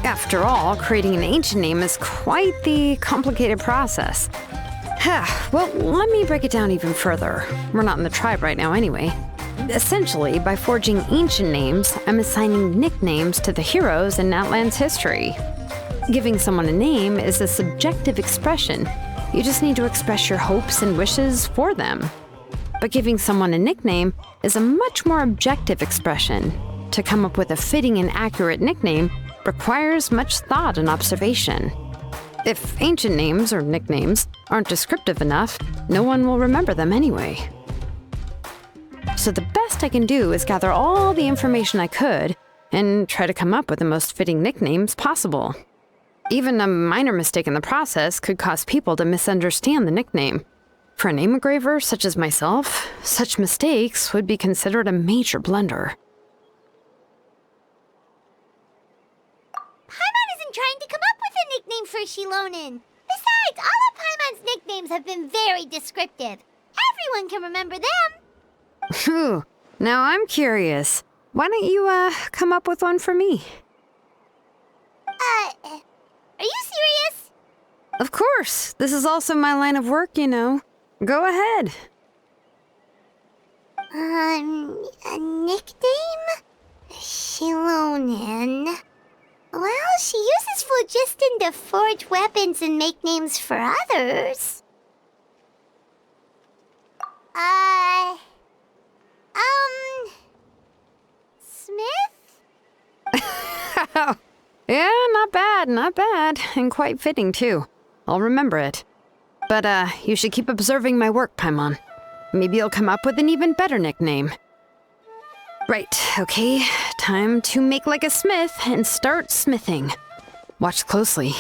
After all, creating an ancient name is quite the complicated process. Well, let me break it down even further. We're not in the tribe right now anyway. Essentially, by forging ancient names, I'm assigning nicknames to the heroes in Natlan's history. Giving someone a name is a subjective expression. You just need to express your hopes and wishes for them. But giving someone a nickname is a much more objective expression. To come up with a fitting and accurate nickname requires much thought and observation. If ancient names or nicknames aren't descriptive enough, no one will remember them anyway. So the best I can do is gather all the information I could and try to come up with the most fitting nicknames possible. Even a minor mistake in the process could cause people to misunderstand the nickname. For a name engraver such as myself, such mistakes would be considered a major blunder. Paimon isn't trying to come up with a nickname for Shilonen. Besides, all of Paimon's nicknames have been very descriptive. Everyone can remember them. Phew, now I'm curious. Why don't you, come up with one for me? Are you serious? Of course. This is also my line of work, you know. Go ahead. A nickname? Shilonen. Well, she uses phlogiston to forge weapons and make names for others. Smith? Yeah, not bad, and quite fitting too. I'll remember it. But, you should keep observing my work, Paimon. Maybe you'll come up with an even better nickname. Right, okay, time to make like a smith and start smithing. Watch closely.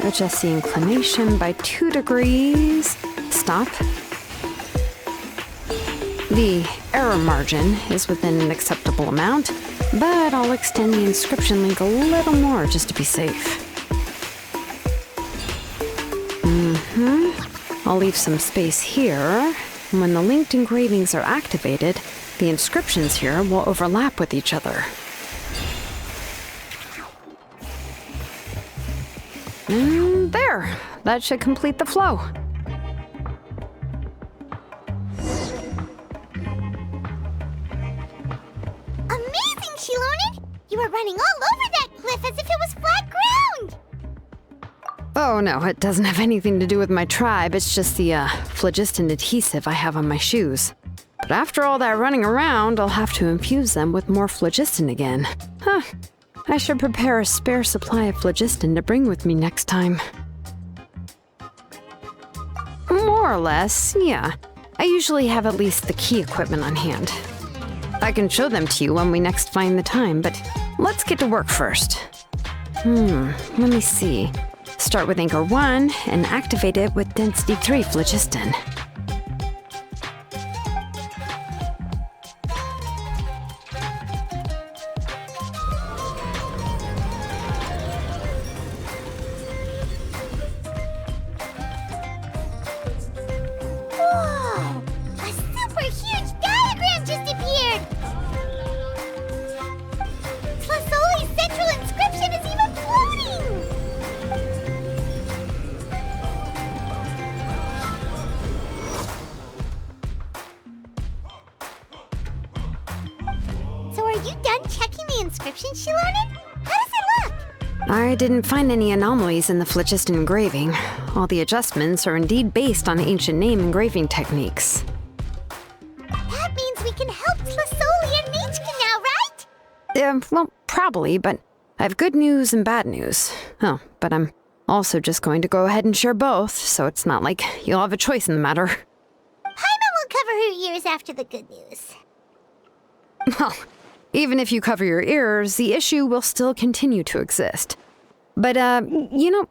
Adjust the inclination by 2 degrees. Stop. The error margin is within an acceptable amount, but I'll extend the inscription link a little more just to be safe. I'll leave some space here. When the linked engravings are activated, the inscriptions here will overlap with each other. And there! That should complete the flow. Amazing, Shilonen! You were running all over that cliff as if it was flat ground! Oh no, it doesn't have anything to do with my tribe. It's just the phlogiston adhesive I have on my shoes. But after all that running around, I'll have to infuse them with more phlogiston again. Huh. I should prepare a spare supply of phlogiston to bring with me next time. More or less, yeah. I usually have at least the key equipment on hand. I can show them to you when we next find the time, but let's get to work first. Let me see. Start with Anchor 1 and activate it with Density 3 phlogiston. Whoa! A super huge diagram just appeared! Tlasoli's central inscription is even floating! So are you done checking the inscription, Shilonen? How does it look? I didn't find any anomalies in the phlogiston engraving. All the adjustments are indeed based on ancient name engraving techniques. That means we can help Tlasoli and Nichka now, right? Well, probably, but I have good news and bad news. Oh, but I'm also just going to go ahead and share both, so it's not like you'll have a choice in the matter. Paimon will cover her ears after the good news. Well, even if you cover your ears, the issue will still continue to exist. But,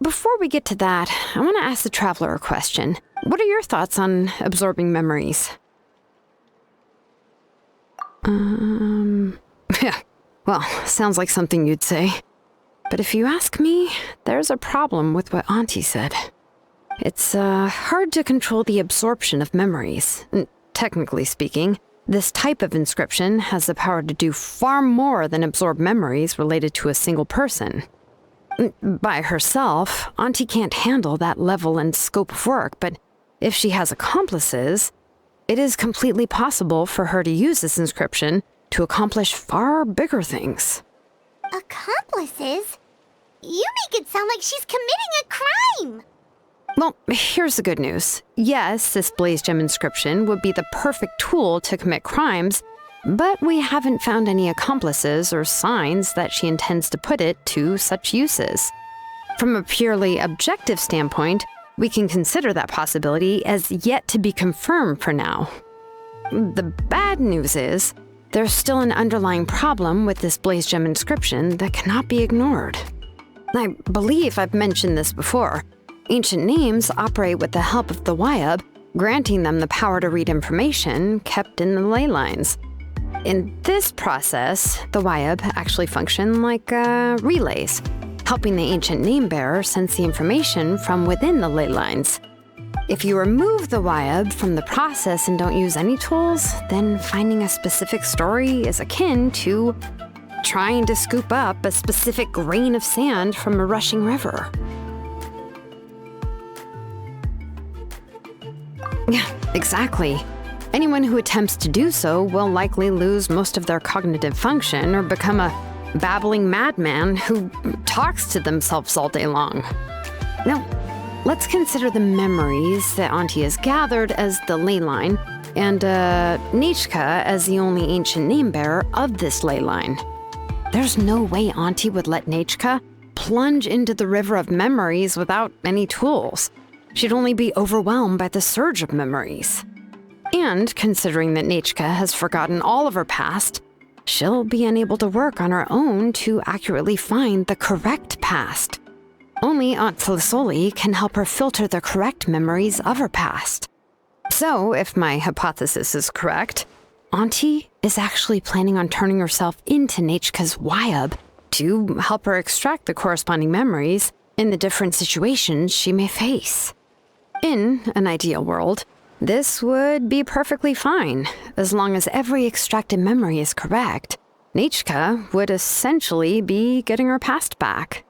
before we get to that, I want to ask the traveler a question. What are your thoughts on absorbing memories? Yeah, well, sounds like something you'd say. But if you ask me, there's a problem with what Auntie said. It's, hard to control the absorption of memories. Technically speaking, this type of inscription has the power to do far more than absorb memories related to a single person. By herself, Auntie can't handle that level and scope of work, but if she has accomplices, it is completely possible for her to use this inscription to accomplish far bigger things. Accomplices? You make it sound like she's committing a crime! Well, here's the good news. Yes, this blaze gem inscription would be the perfect tool to commit crimes, but we haven't found any accomplices or signs that she intends to put it to such uses. From a purely objective standpoint, we can consider that possibility as yet to be confirmed for now. The bad news is, there's still an underlying problem with this blaze gem inscription that cannot be ignored. I believe I've mentioned this before. Ancient names operate with the help of the Wyab, granting them the power to read information kept in the ley lines. In this process, the Wyab actually function like relays. helping the ancient name bearer sense the information from within the ley lines. If you remove the Wyab from the process and don't use any tools, then finding a specific story is akin to trying to scoop up a specific grain of sand from a rushing river. Yeah, exactly. Anyone who attempts to do so will likely lose most of their cognitive function or become a babbling madman who talks to themselves all day long. Now, let's consider the memories that Auntie has gathered as the ley line, and Nechka as the only ancient name bearer of this ley line. There's no way Auntie would let Nechka plunge into the river of memories without any tools. She'd only be overwhelmed by the surge of memories. And considering that Nechka has forgotten all of her past, she'll be unable to work on her own to accurately find the correct past. Only Aunt Tlasoli can help her filter the correct memories of her past. So, if my hypothesis is correct, Auntie is actually planning on turning herself into Nechka's Wyab to help her extract the corresponding memories in the different situations she may face. In an ideal world, this would be perfectly fine. As long as every extracted memory is correct, Nechka would essentially be getting her past back.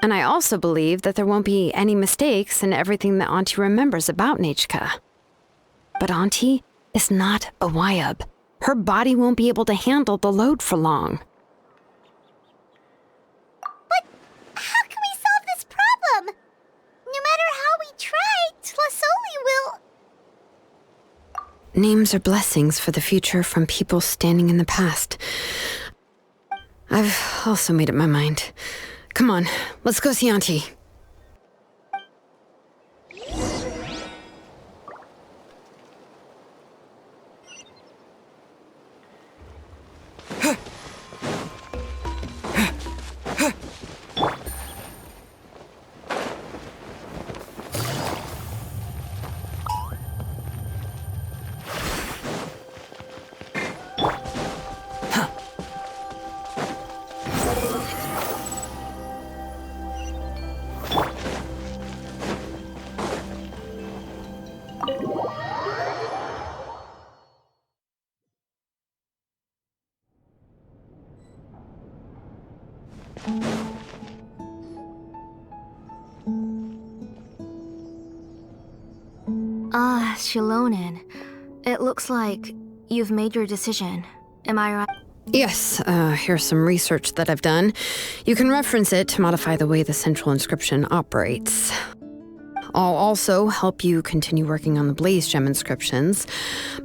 And I also believe that there won't be any mistakes in everything that Auntie remembers about Nechka. But Auntie is not a Wyab. Her body won't be able to handle the load for long. But how can we solve this problem? No matter how we try, Tlasoli will... Names are blessings for the future from people standing in the past. I've also made up my mind. Come on, let's go see Auntie. Shilonen. It looks like you've made your decision. Am I right? Yes, here's some research that I've done. You can reference it to modify the way the central inscription operates. I'll also help you continue working on the Blaze Gem inscriptions,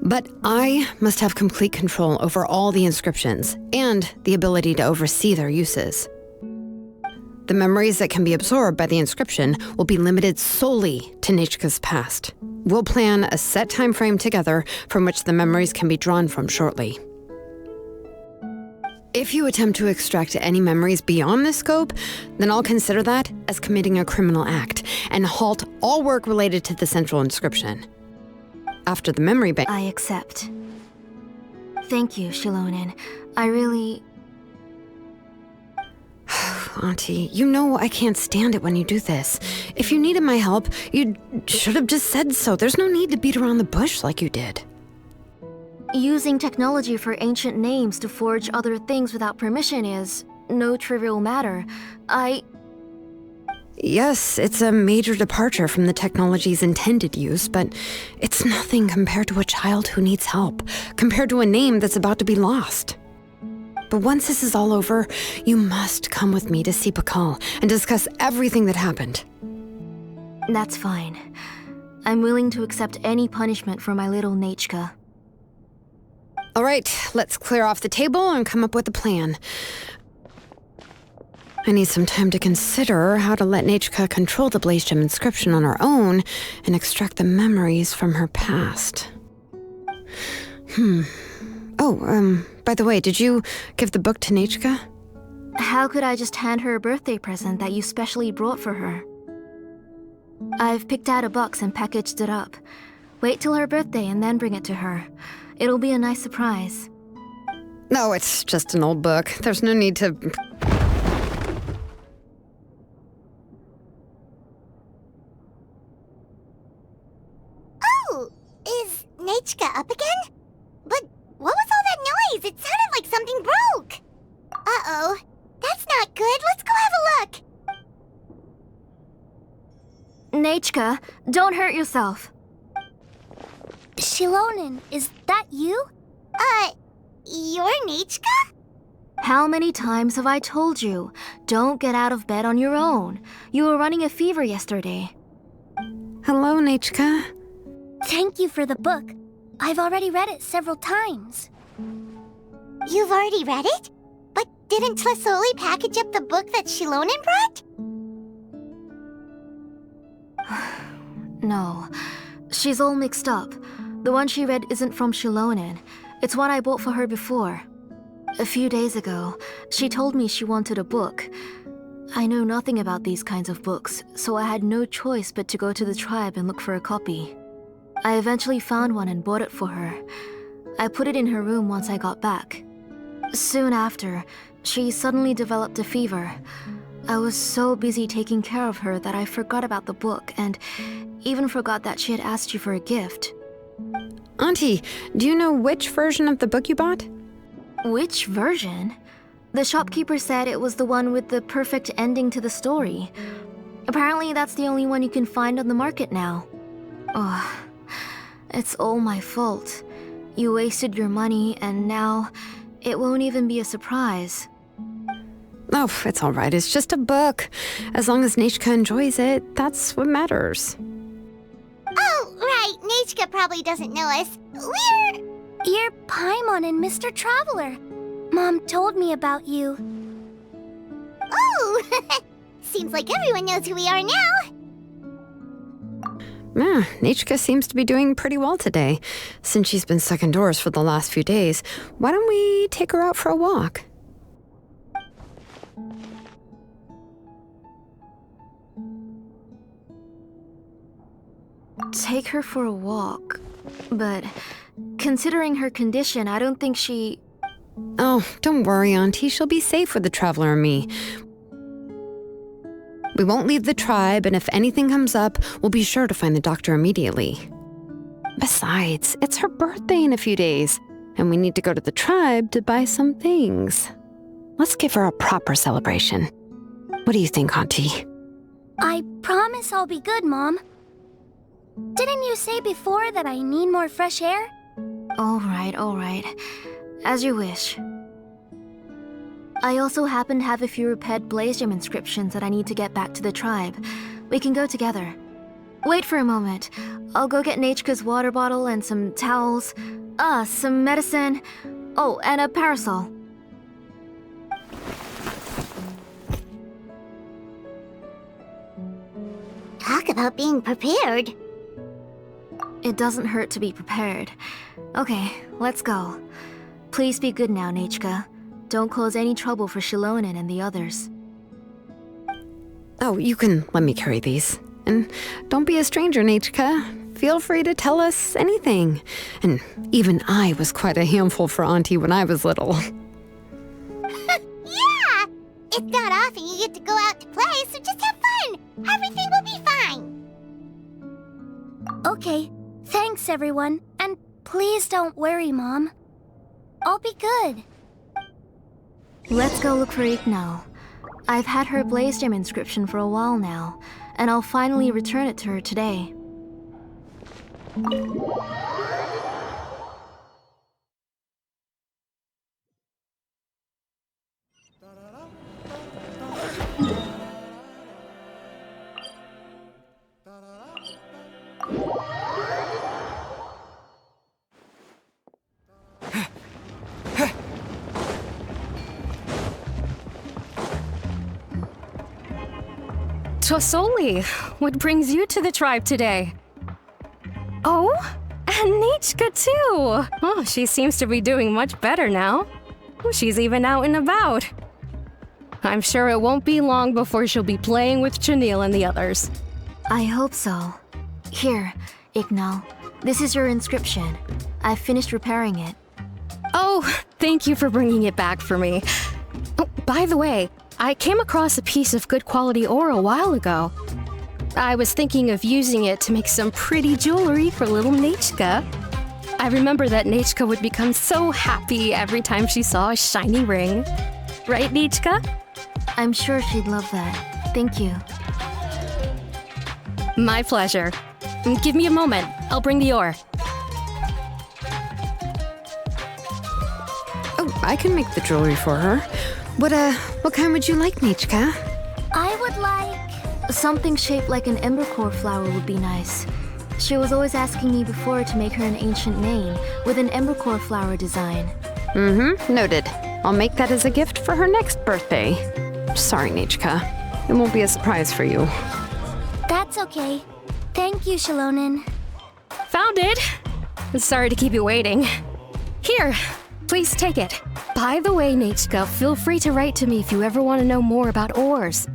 but I must have complete control over all the inscriptions and the ability to oversee their uses. The memories that can be absorbed by the inscription will be limited solely to Nechka's past. We'll plan a set time frame together from which the memories can be drawn from shortly. If you attempt to extract any memories beyond this scope, then I'll consider that as committing a criminal act and halt all work related to the central inscription. After the memory bank... I accept. Thank you, Shilonen. I really... Auntie, you know I can't stand it when you do this. If you needed my help, you should have just said so. There's no need to beat around the bush like you did. Using technology for ancient names to forge other things without permission is no trivial matter. Yes, it's a major departure from the technology's intended use, but it's nothing compared to a child who needs help, compared to a name that's about to be lost. But once this is all over, you must come with me to see Pakal and discuss everything that happened. That's fine. I'm willing to accept any punishment for my little Nechka. All right, let's clear off the table and come up with a plan. I need some time to consider how to let Nechka control the Blaze Gem inscription on her own and extract the memories from her past. By the way, did you give the book to Nechka? How could I just hand her a birthday present that you specially brought for her? I've picked out a box and packaged it up. Wait till her birthday and then bring it to her. It'll be a nice surprise. No, it's just an old book. There's no need to... Nechka up again? But what was all that noise? It sounded like something broke. Uh-oh. That's not good. Let's go have a look. Nechka, don't hurt yourself. Shilonen, is that you? You're Nechka? How many times have I told you? Don't get out of bed on your own. You were running a fever yesterday. Hello, Nechka. Thank you for the book. I've already read it several times. You've already read it? But didn't Tlasoli package up the book that Shilonen brought? No, she's all mixed up. The one she read isn't from Shilonen. It's one I bought for her before. A few days ago, she told me she wanted a book. I know nothing about these kinds of books, so I had no choice but to go to the tribe and look for a copy. I eventually found one and bought it for her. I put it in her room once I got back. Soon after, she suddenly developed a fever. I was so busy taking care of her that I forgot about the book and even forgot that she had asked you for a gift. Auntie, do you know which version of the book you bought? Which version? The shopkeeper said it was the one with the perfect ending to the story. Apparently that's the only one you can find on the market now. Oh, it's all my fault. You wasted your money and now it won't even be a surprise. Oh, it's all right. It's just a book. As long as Nechka enjoys it, that's what matters. Oh, right. Nechka probably doesn't know us. You're Paimon and Mr. Traveler. Mom told me about you. Oh! Seems like everyone knows who we are now. Yeah, Nechka seems to be doing pretty well today. Since she's been stuck indoors for the last few days, why don't we take her out for a walk? Take her for a walk. But considering her condition, I don't think she... Oh, don't worry, Auntie. She'll be safe with the Traveler and me. We won't leave the tribe, and if anything comes up, we'll be sure to find the doctor immediately. Besides, it's her birthday in a few days, and we need to go to the tribe to buy some things. Let's give her a proper celebration. What do you think, Auntie? I promise I'll be good, Mom. Didn't you say before that I need more fresh air? All right. As you wish. I also happen to have a few repaired Blaze Gem inscriptions that I need to get back to the tribe. We can go together. Wait for a moment. I'll go get Nechka's water bottle and some towels. Some medicine. Oh, and a parasol. Talk about being prepared. It doesn't hurt to be prepared. Okay, let's go. Please be good now, Nechka. Don't cause any trouble for Shilonen and the others. Oh, you can let me carry these. And don't be a stranger, Nechka. Feel free to tell us anything. And even I was quite a handful for Auntie when I was little. Yeah! It's not often you get to go out to play, so just have fun. Everything will be fine. Okay, thanks everyone. And please don't worry, Mom. I'll be good. Let's go look for Ignal. I've had her Blaze Gem inscription for a while now, and I'll finally return it to her today. Tosoli, what brings you to the tribe today? Oh, and Nechka too! Oh, she seems to be doing much better now. She's even out and about. I'm sure it won't be long before she'll be playing with Chanil and the others. I hope so. Here, Ignal. This is your inscription. I've finished repairing it. Oh, thank you for bringing it back for me. Oh, by the way, I came across a piece of good quality ore a while ago. I was thinking of using it to make some pretty jewelry for little Nechka. I remember that Nichka would become so happy every time she saw a shiny ring. Right, Nichka? I'm sure she'd love that. Thank you. My pleasure. Give me a moment. I'll bring the ore. Oh, I can make the jewelry for her. What kind would you like, Nichka? I would like... something shaped like an ember core flower would be nice. She was always asking me before to make her an ancient name with an ember core flower design. Noted. I'll make that as a gift for her next birthday. Sorry, Nichka. It won't be a surprise for you. That's okay. Thank you, Shalonen. Found it! Sorry to keep you waiting. Here, please take it. By the way, Nichka, feel free to write to me if you ever want to know more about ores.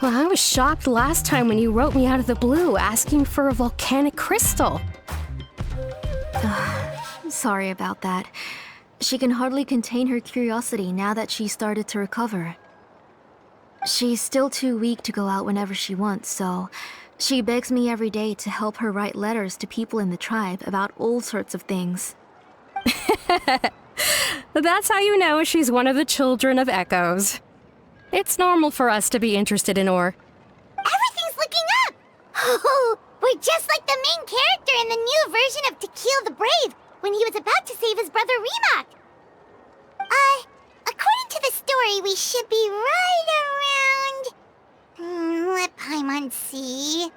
Well, I was shocked last time when you wrote me out of the blue asking for a volcanic crystal. Sorry about that. She can hardly contain her curiosity now that she started to recover. She's still too weak to go out whenever she wants, so she begs me every day to help her write letters to people in the tribe about all sorts of things. That's how you know she's one of the children of echoes. It's normal for us to be interested in ore. Everything's looking up! Oh, we're just like the main character in the new version of Thankyou the Brave when he was about to save his brother Remak. According to the story, we should be right around... let Paimon see...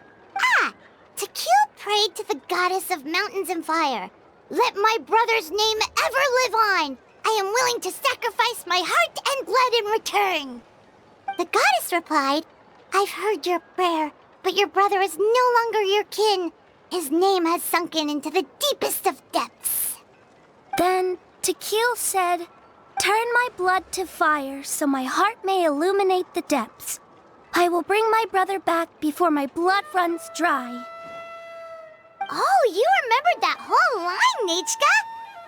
Thankyou prayed to the goddess of mountains and fire. Let my brother's name ever live on! I am willing to sacrifice my heart and blood in return! The goddess replied, I've heard your prayer, but your brother is no longer your kin. His name has sunken into the deepest of depths. Then Thankyou said, turn my blood to fire so my heart may illuminate the depths. I will bring my brother back before my blood runs dry. Oh, you remembered that whole line, Nichka!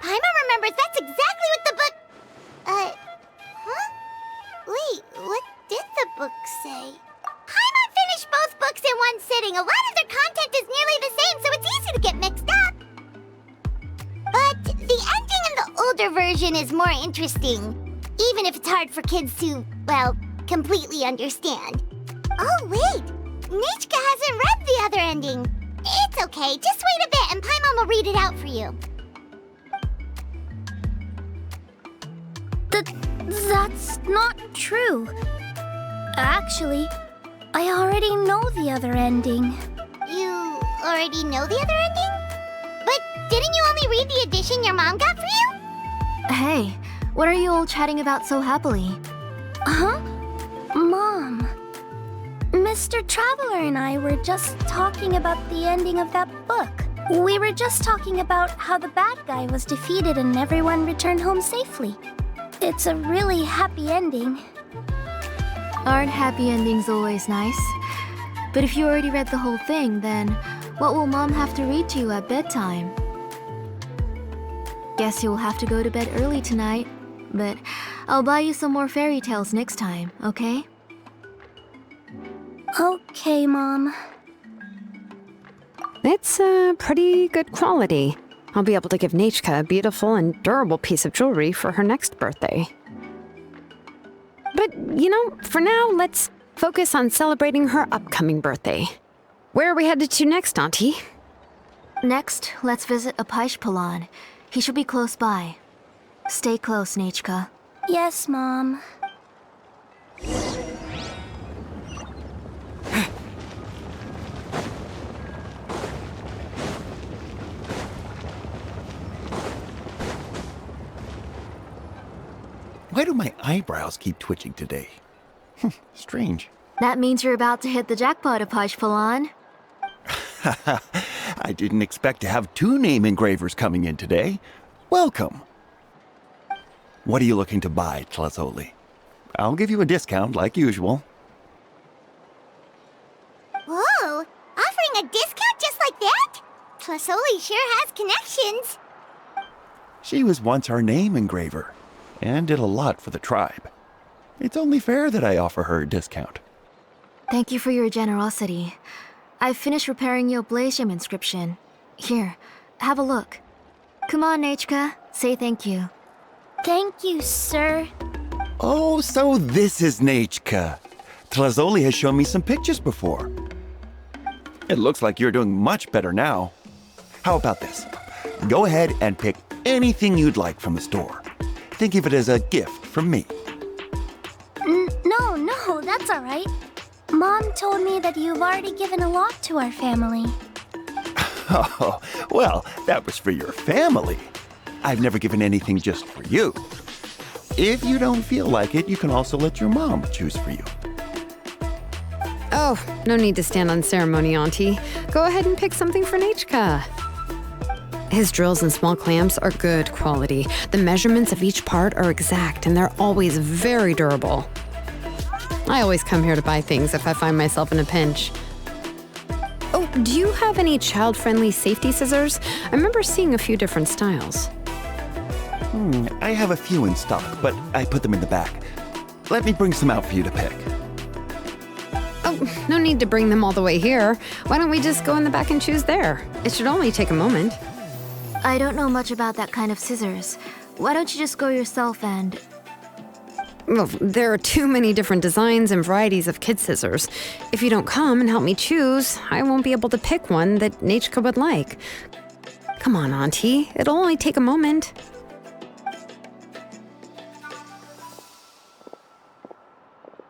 Paimon remembers that's exactly what the book... Wait, what did the book say? Paimon finished both books in one sitting. A lot of their content is nearly the same, so it's easy to get mixed up. But the ending in the older version is more interesting, even if it's hard for kids to, well, completely understand. Oh, wait! Nichka hasn't read the other ending. It's okay, just wait a bit and Paimon will read it out for you. That's not true. Actually, I already know the other ending. You already know the other ending? But didn't you only read the edition your mom got for you? Hey, what are you all chatting about so happily? Huh? Mom. Mr. Traveler and I were just talking about the ending of that book. We were just talking about how the bad guy was defeated and everyone returned home safely. It's a really happy ending. Aren't happy endings always nice? But if you already read the whole thing, then what will Mom have to read to you at bedtime? Guess you'll have to go to bed early tonight, but I'll buy you some more fairy tales next time, okay? Okay, Mom. It's pretty good quality. I'll be able to give Nichka a beautiful and durable piece of jewelry for her next birthday. But, for now, let's focus on celebrating her upcoming birthday. Where are we headed to next, Auntie? Next, let's visit Apishpalan. He should be close by. Stay close, Nichka. Yes, Mom. Why do my eyebrows keep twitching today? Strange. That means you're about to hit the jackpot, Apishpalan. I didn't expect to have 2 name engravers coming in today. Welcome. What are you looking to buy, Tlazoli? I'll give you a discount like usual. Whoa! Offering a discount just like that? Tlazoli sure has connections. She was once our name engraver and did a lot for the tribe. It's only fair that I offer her a discount. Thank you for your generosity. I've finished repairing your Blaze Gem inscription. Here, have a look. Come on, Nechka. Say thank you. Thank you, sir. Oh, so this is Nechka. Tlazoli has shown me some pictures before. It looks like you're doing much better now. How about this? Go ahead and pick anything you'd like from the store. Think of it as a gift from me. No, that's all right. Mom told me that you've already given a lot to our family. Oh, well, that was for your family. I've never given anything just for you. If you don't feel like it, you can also let your mom choose for you. Oh, no need to stand on ceremony, Auntie. Go ahead and pick something for Nechka. His drills and small clamps are good quality. The measurements of each part are exact, and they're always very durable. I always come here to buy things if I find myself in a pinch. Oh, do you have any child-friendly safety scissors? I remember seeing a few different styles. I have a few in stock, but I put them in the back. Let me bring some out for you to pick. Oh, no need to bring them all the way here. Why don't we just go in the back and choose there? It should only take a moment. I don't know much about that kind of scissors. Why don't you just go yourself and... Well, there are too many different designs and varieties of kid scissors. If you don't come and help me choose, I won't be able to pick one that Nechka would like. Come on, Auntie. It'll only take a moment.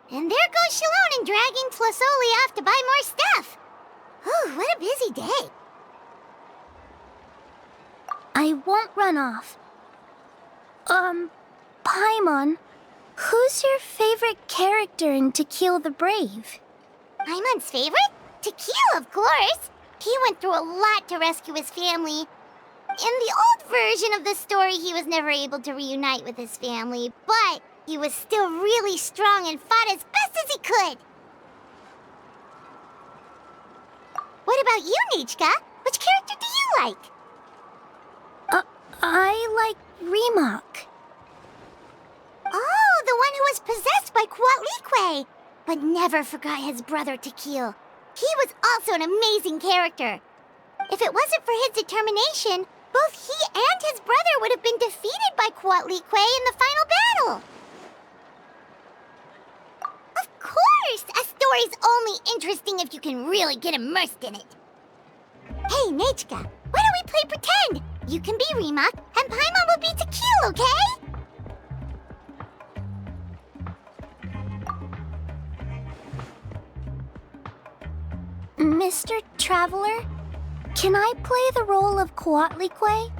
And there goes Shalone dragging Tlazoli off to buy more stuff. Ooh, what a busy day. I won't run off. Paimon, who's your favorite character in To Kill the Brave? Paimon's favorite? To Kill, of course. He went through a lot to rescue his family. In the old version of the story, he was never able to reunite with his family, but he was still really strong and fought as best as he could. What about you, Nechka? Which character do you like? I like Remak. Oh, the one who was possessed by Quatlique, but never forgot his brother Tequil. He was also an amazing character. If it wasn't for his determination, both he and his brother would have been defeated by Quatlique in the final battle. Of course! A story's only interesting if you can really get immersed in it. Hey, Nechka, why don't we play pretend? You can be Remak, and Paimon will be Tequil, okay? Mr. Traveler, can I play the role of Quatlique?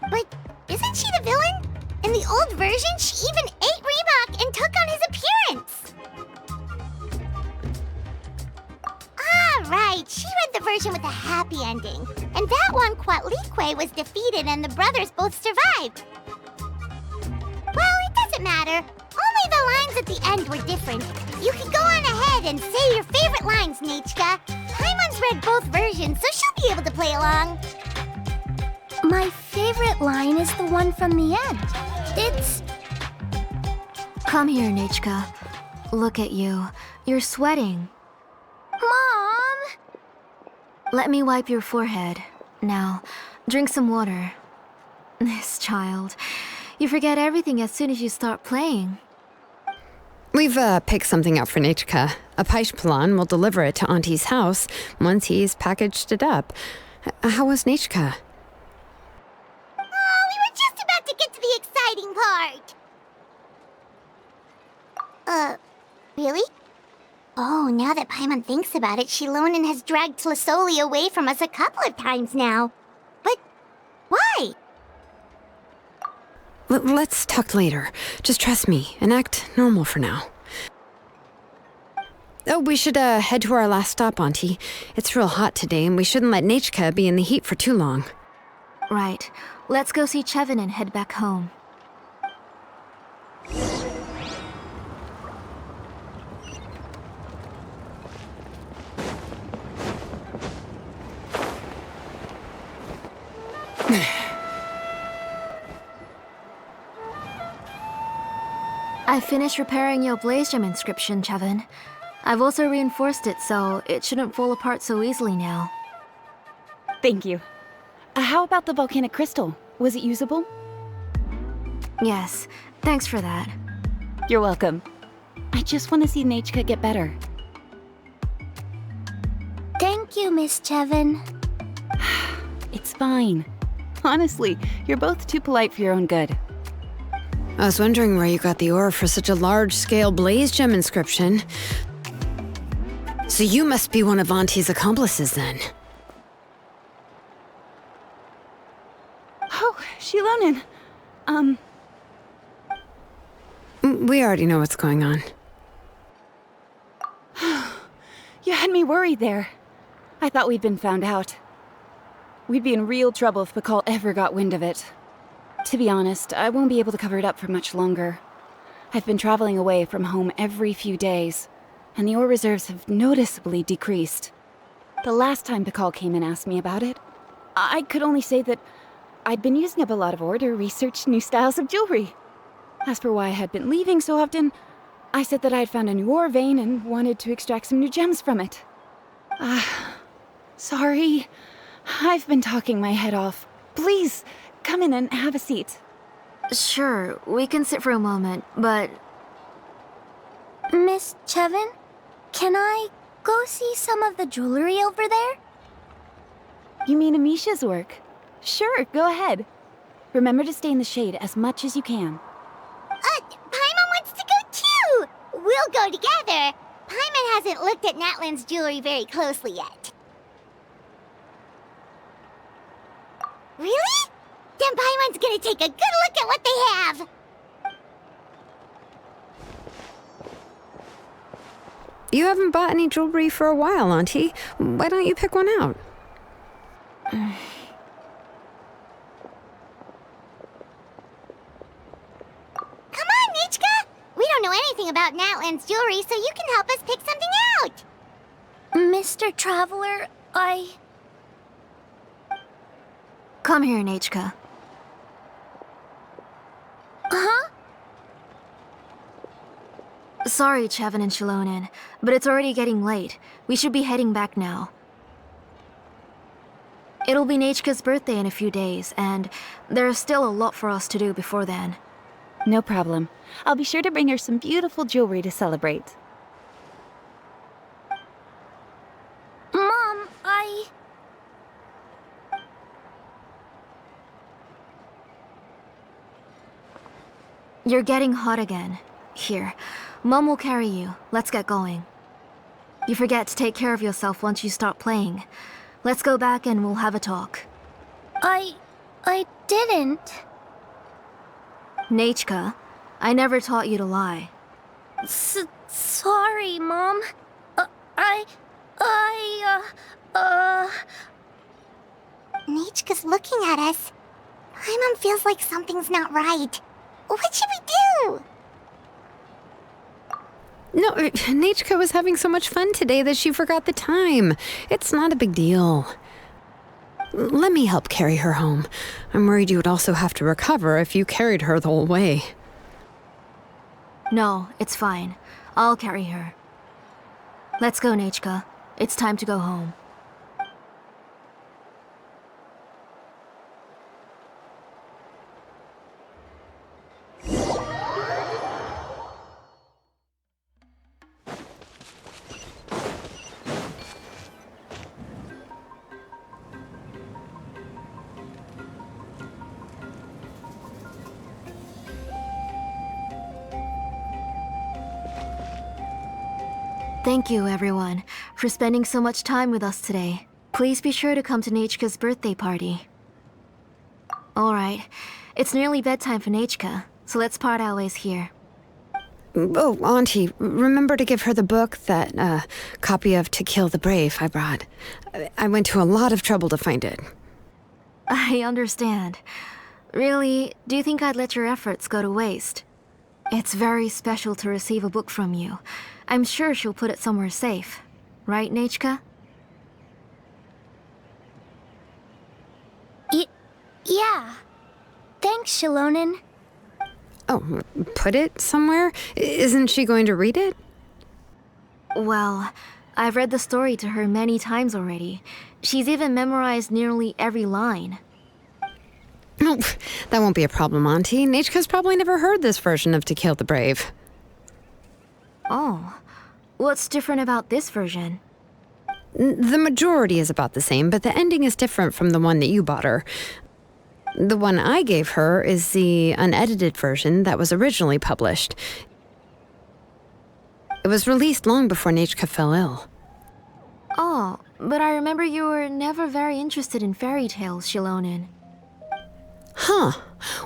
But isn't she the villain? In the old version, she even ate Remak and took on his appearance. Ah, right. She read the version with a happy ending. And that one, Quatlique was defeated and the brothers both survived. Well, it doesn't matter. Only the lines at the end were different. You can go on ahead and say your favorite lines, Nechka. Paimon's read both versions, so she'll be able to play along. My favorite line is the one from the end. It's... Come here, Nechka. Look at you. You're sweating. Mom! Let me wipe your forehead. Now, drink some water. This child. You forget everything as soon as you start playing. We've picked something up for Nechka. A Paishpalan will deliver it to Auntie's house once he's packaged it up. How was Nechka? Oh, we were just about to get to the exciting part. Really? Oh, now that Paimon thinks about it, Shilonen has dragged Tlazoli away from us a couple of times now. But why? Let's talk later. Just trust me and act normal for now. Oh, we should head to our last stop, Auntie. It's real hot today, and we shouldn't let Nechka be in the heat for too long. Right. Let's go see Chevin and head back home. I finished repairing your Blaze Gem inscription, Chevin. I've also reinforced it so it shouldn't fall apart so easily now. Thank you. How about the volcanic crystal? Was it usable? Yes, thanks for that. You're welcome. I just want to see Nechka get better. Thank you, Miss Chevin. It's fine. Honestly, you're both too polite for your own good. I was wondering where you got the ore for such a large-scale blaze gem inscription. So you must be one of Auntie's accomplices, then. Oh, Shilonen. We already know what's going on. You had me worried there. I thought we'd been found out. We'd be in real trouble if Bakal ever got wind of it. To be honest, I won't be able to cover it up for much longer. I've been traveling away from home every few days, and the ore reserves have noticeably decreased. The last time Bakal came and asked me about it, I could only say that I'd been using up a lot of ore to research new styles of jewelry. As for why I had been leaving so often, I said that I had found a new ore vein and wanted to extract some new gems from it. Sorry. I've been talking my head off. Please, come in and have a seat. Sure, we can sit for a moment, but Miss Chevin, can I go see some of the jewelry over there? You mean Amisha's work? Sure, go ahead. Remember to stay in the shade as much as you can. Paimon wants to go too! We'll go together. Paimon hasn't looked at Natlan's jewelry very closely yet. Really? Then Paimon's gonna take a good look at what they have! You haven't bought any jewelry for a while, Auntie. Why don't you pick one out? Come on, Nichka! We don't know anything about Natlan's jewelry, so you can help us pick something out! Mr. Traveler, come here, Nechka. Huh? Sorry, Chevin and Shilonen, but it's already getting late. We should be heading back now. It'll be Nechka's birthday in a few days, and there's still a lot for us to do before then. No problem. I'll be sure to bring her some beautiful jewelry to celebrate. Mom, You're getting hot again. Here, Mom will carry you. Let's get going. You forget to take care of yourself once you start playing. Let's go back and we'll have a talk. I didn't. Nechka, I never taught you to lie. Sorry, Mom. Nichka's looking at us. Paimon feels like something's not right. What should we do? No, Nechka was having so much fun today that she forgot the time. It's not a big deal. Let me help carry her home. I'm worried you would also have to recover if you carried her the whole way. No, it's fine. I'll carry her. Let's go, Nechka. It's time to go home. Thank you, everyone, for spending so much time with us today. Please be sure to come to Nechka's birthday party. Alright, it's nearly bedtime for Nechka, so let's part our ways here. Oh, Auntie, remember to give her the book, that copy of To Kill the Brave I brought. I went to a lot of trouble to find it. I understand. Really, do you think I'd let your efforts go to waste? It's very special to receive a book from you. I'm sure she'll put it somewhere safe. Right, Nechka? Yeah. Thanks, Shilonen. Oh, put it somewhere? Isn't she going to read it? Well, I've read the story to her many times already. She's even memorized nearly every line. Oh, that won't be a problem, Auntie. Nechka's probably never heard this version of To Kill the Brave. Oh. What's different about this version? The majority is about the same, but the ending is different from the one that you bought her. The one I gave her is the unedited version that was originally published. It was released long before Nechka fell ill. Oh, but I remember you were never very interested in fairy tales, Shilonin. Huh.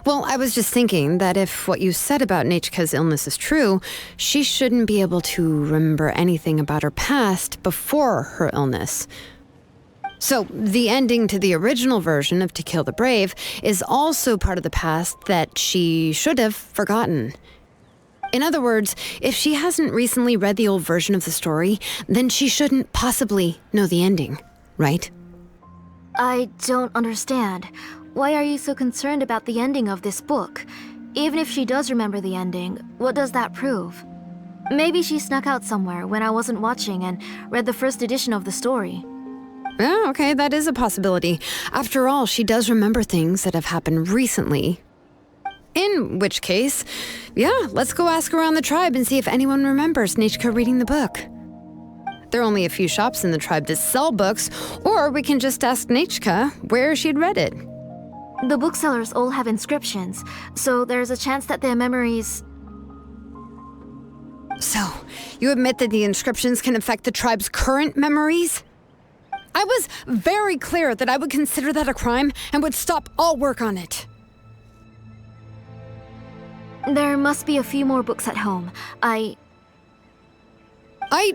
Well, I was just thinking that if what you said about Nechka's illness is true, she shouldn't be able to remember anything about her past before her illness. So, the ending to the original version of To Kill the Brave is also part of the past that she should have forgotten. In other words, if she hasn't recently read the old version of the story, then she shouldn't possibly know the ending, right? I don't understand. Why are you so concerned about the ending of this book? Even if she does remember the ending, what does that prove? Maybe she snuck out somewhere when I wasn't watching and read the first edition of the story. Oh, okay, that is a possibility. After all, she does remember things that have happened recently. In which case, yeah, let's go ask around the tribe and see if anyone remembers Nechka reading the book. There are only a few shops in the tribe that sell books, or we can just ask Nechka where she'd read it. The booksellers all have inscriptions, so there's a chance that their memories... So, you admit that the inscriptions can affect the tribe's current memories? I was very clear that I would consider that a crime and would stop all work on it. There must be a few more books at home. I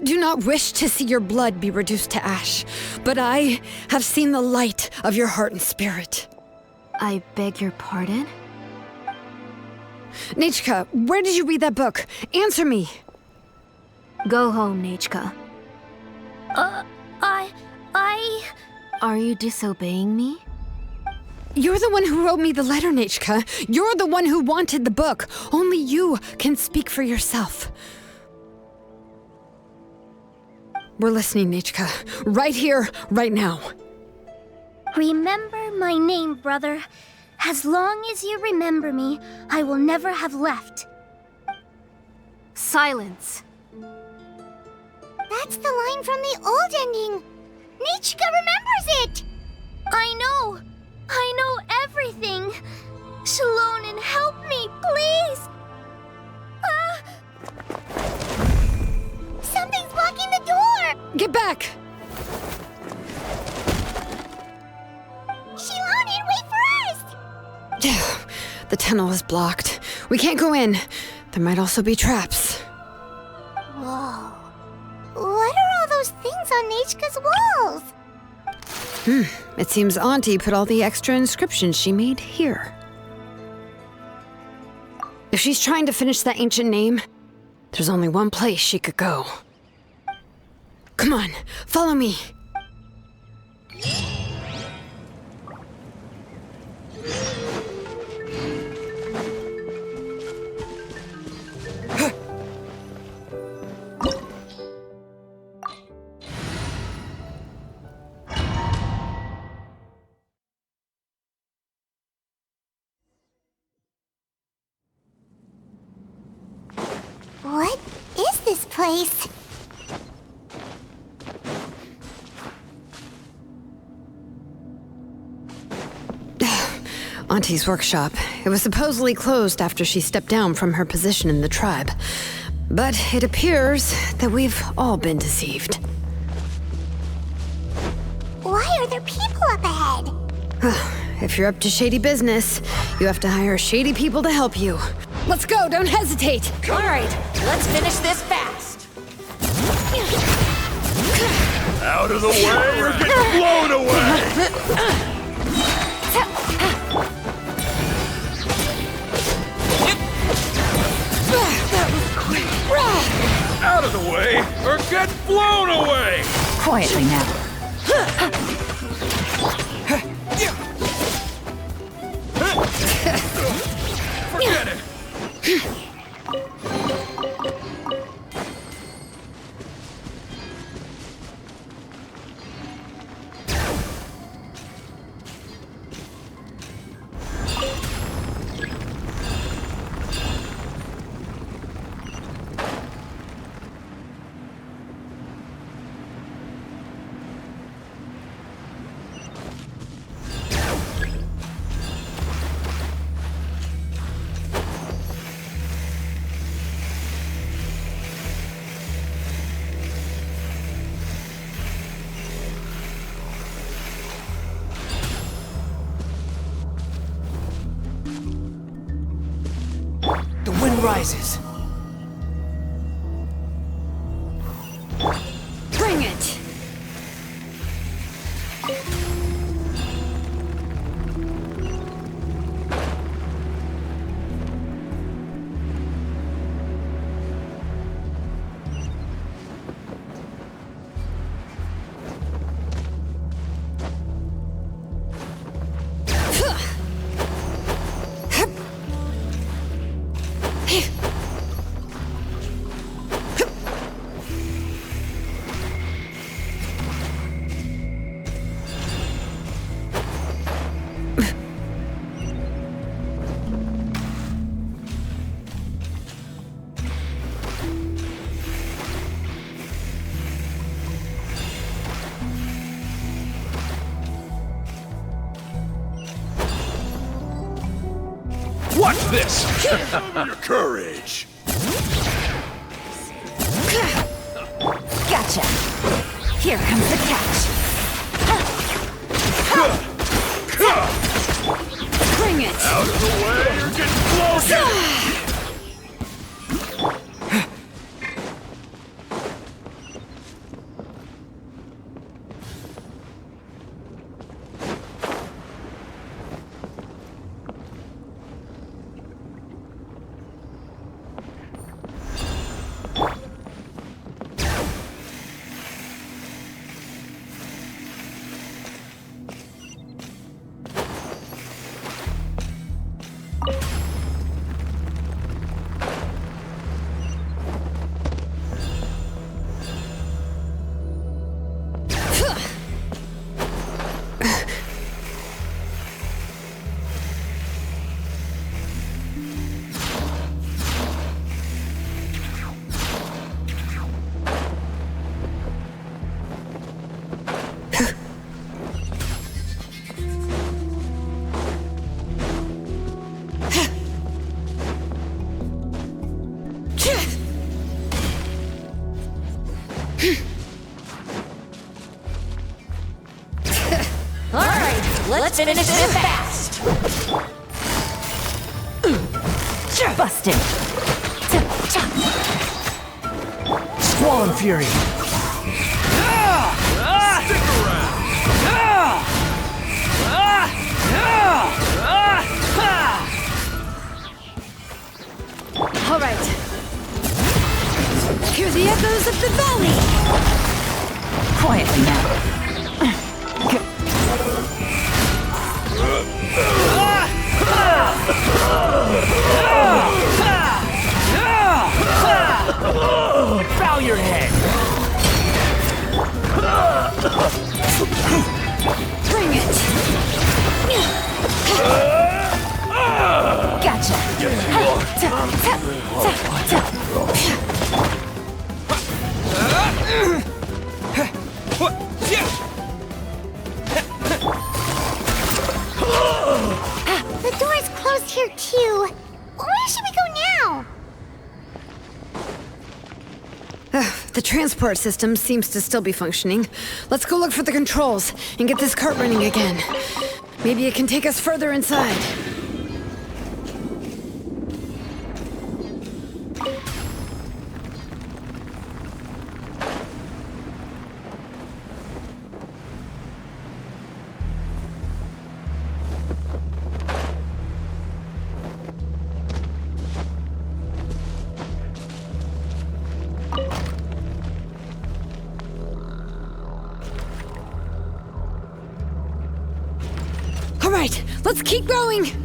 do not wish to see your blood be reduced to ash, but I have seen the light of your heart and spirit. I beg your pardon? Nechka, where did you read that book? Answer me. Go home, Nechka. Are you disobeying me? You're the one who wrote me the letter, Nechka. You're the one who wanted the book. Only you can speak for yourself. We're listening, Nechka. Right here, right now. Remember my name, brother. As long as you remember me, I will never have left. Silence. That's the line from the old ending. Nechka remembers it! I know everything. Shilonin, help me, please! Something's blocking the door! Get back! Shilonin, wait for us! The tunnel is blocked. We can't go in. There might also be traps. Whoa. What are all those things on Nechka's walls? It seems Auntie put all the extra inscriptions she made here. If she's trying to finish that ancient name, there's only one place she could go. Come on, follow me. What is this place? Auntie's workshop. It was supposedly closed after she stepped down from her position in the tribe. But it appears that we've all been deceived. Why are there people up ahead? If you're up to shady business, you have to hire shady people to help you. Let's go, don't hesitate! All right, let's finish this fast. Out of the way or get blown away! Out of the way or get blown away! Quietly now. Forget it! rises. Bring it! Watch this! Your courage! Gotcha! Here comes the catch! Bring it! Out of the way, you're getting bloated! Let's finish this fast! Busted! Squall Fury. Stick around! All right. Hear the echoes of the valley! Quietly now. Bow your head. Bring it! Gotcha! The door's closed here too. Where should we go now? The transport system seems to still be functioning. Let's go look for the controls and get this cart running again. Maybe it can take us further inside. All right, let's keep going!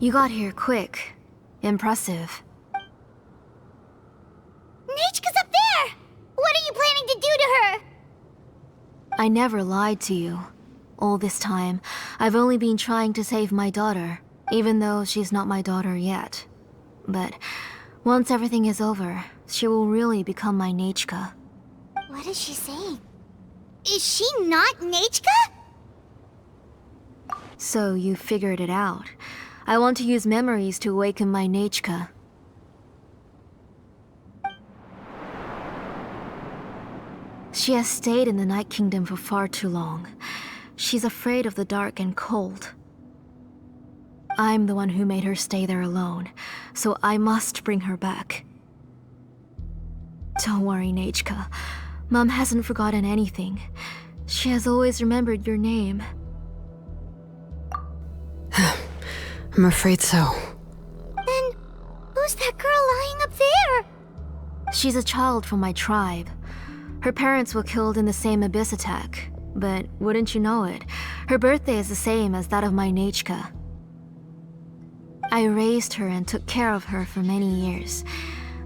You got here quick. Impressive. Nechka's up there! What are you planning to do to her? I never lied to you. All this time, I've only been trying to save my daughter, even though she's not my daughter yet. But once everything is over, she will really become my Nechka. What is she saying? Is she not Nechka? So you figured it out. I want to use memories to awaken my Nechka. She has stayed in the Night Kingdom for far too long. She's afraid of the dark and cold. I'm the one who made her stay there alone, so I must bring her back. Don't worry, Nechka. Mom hasn't forgotten anything. She has always remembered your name. I'm afraid so. Then, who's that girl lying up there? She's a child from my tribe. Her parents were killed in the same abyss attack, but wouldn't you know it, her birthday is the same as that of my Nechka. I raised her and took care of her for many years.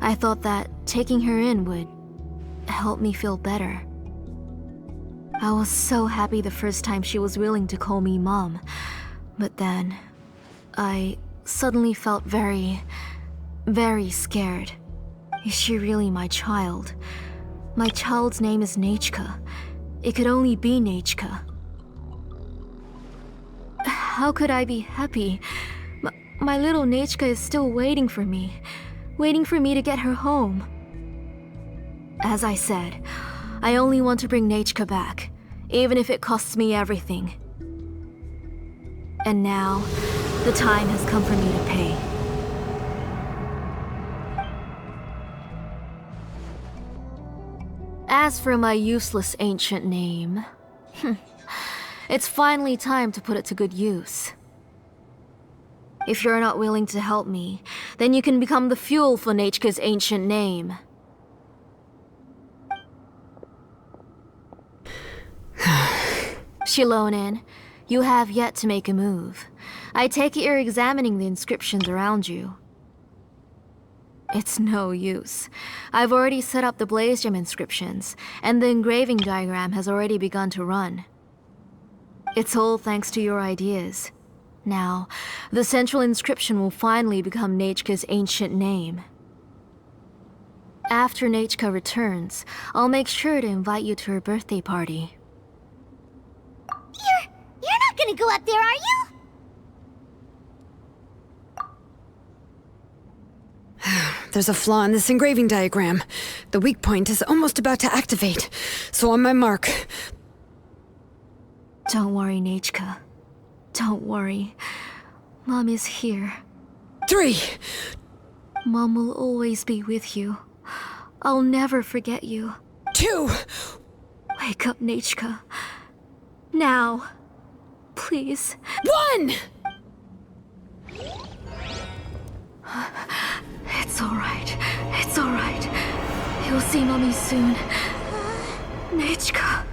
I thought that taking her in would help me feel better. I was so happy the first time she was willing to call me Mom, but then I suddenly felt very, very scared. Is she really my child? My child's name is Nechka. It could only be Nechka. How could I be happy? My little Nechka is still waiting for me to get her home. As I said, I only want to bring Nechka back, even if it costs me everything. And now, the time has come for me to pay. As for my useless ancient name, it's finally time to put it to good use. If you're not willing to help me, then you can become the fuel for Nechka's ancient name. Shilonen, you have yet to make a move. I take it you're examining the inscriptions around you. It's no use. I've already set up the blaze gem inscriptions, and the engraving diagram has already begun to run. It's all thanks to your ideas. Now, the central inscription will finally become Nechka's ancient name. After Nechka returns, I'll make sure to invite you to her birthday party. You're not gonna go up there, are you? There's a flaw in this engraving diagram. The weak point is almost about to activate. So on my mark. Don't worry, Nechka. Don't worry. Mom is here. 3. Mom will always be with you. I'll never forget you. 2. Wake up, Nechka. Now. Please. 1! It's alright. It's alright. You'll see Mommy soon. Nechka.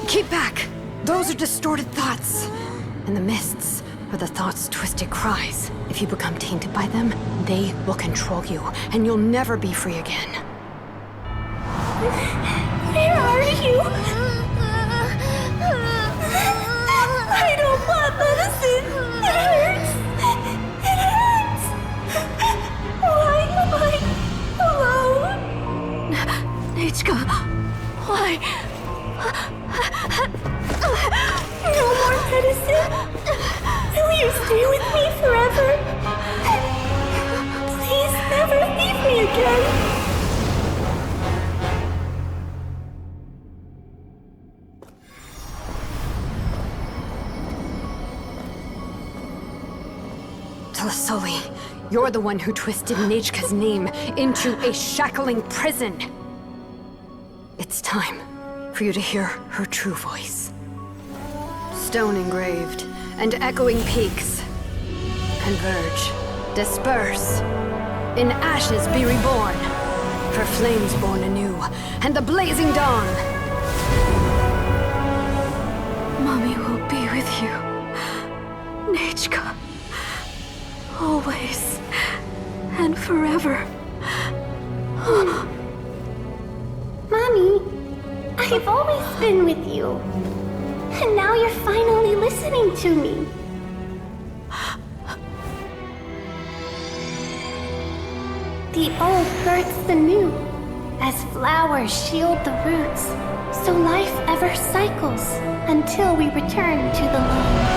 Keep back! Those are distorted thoughts. And the mists are the thoughts' twisted cries. If you become tainted by them, they will control you, and you'll never be free again. Where are you? I don't want medicine. It hurts. It hurts. Why am I alone? Nechka, why? No more medicine. Will you stay with me forever? Please never leave me again. Tlasoli, you're the one who twisted Nechka's name into a shackling prison. It's time for you to hear her true voice. stone engraved, and echoing peaks. Converge, disperse, in ashes be reborn, for flames born anew, and the blazing dawn. Mommy will be with you. Nechka. Always. And forever. Mommy, I've always been with you. And now you're finally listening to me. The old hurts the new, as flowers shield the roots, so life ever cycles until we return to the loam.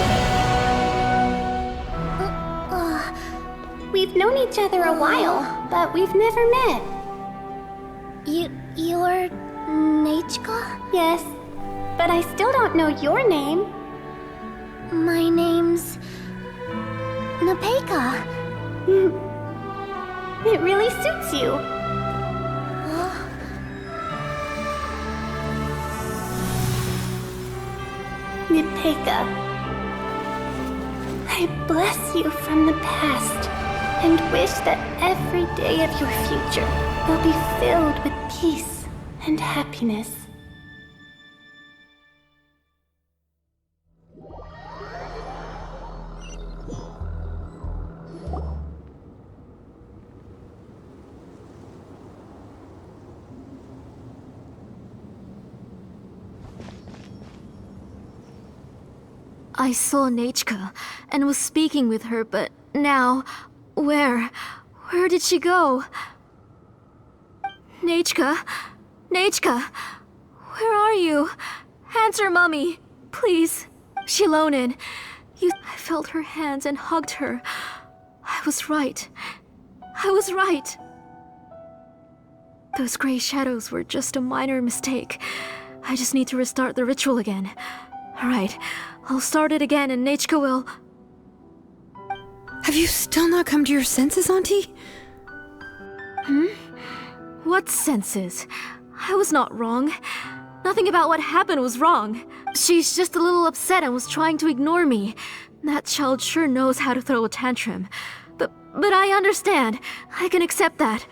We've known each other a while, but we've never met. You're Nechka? Yes, but I still don't know your name. My name's Nepeka. It really suits you. Nepeka, I bless you from the past and wish that every day of your future will be filled with peace and happiness. I saw Nechka and was speaking with her, but now, where did she go? Nechka? Nechka? Where are you? Answer, Mummy, please. Shilonen, I felt her hands and hugged her. I was right. I was right. Those gray shadows were just a minor mistake. I just need to restart the ritual again. Alright, I'll start it again and Nechka will... Have you still not come to your senses, Auntie? What senses? I was not wrong. Nothing about what happened was wrong. She's just a little upset and was trying to ignore me. That child sure knows how to throw a tantrum. But I understand. I can accept that.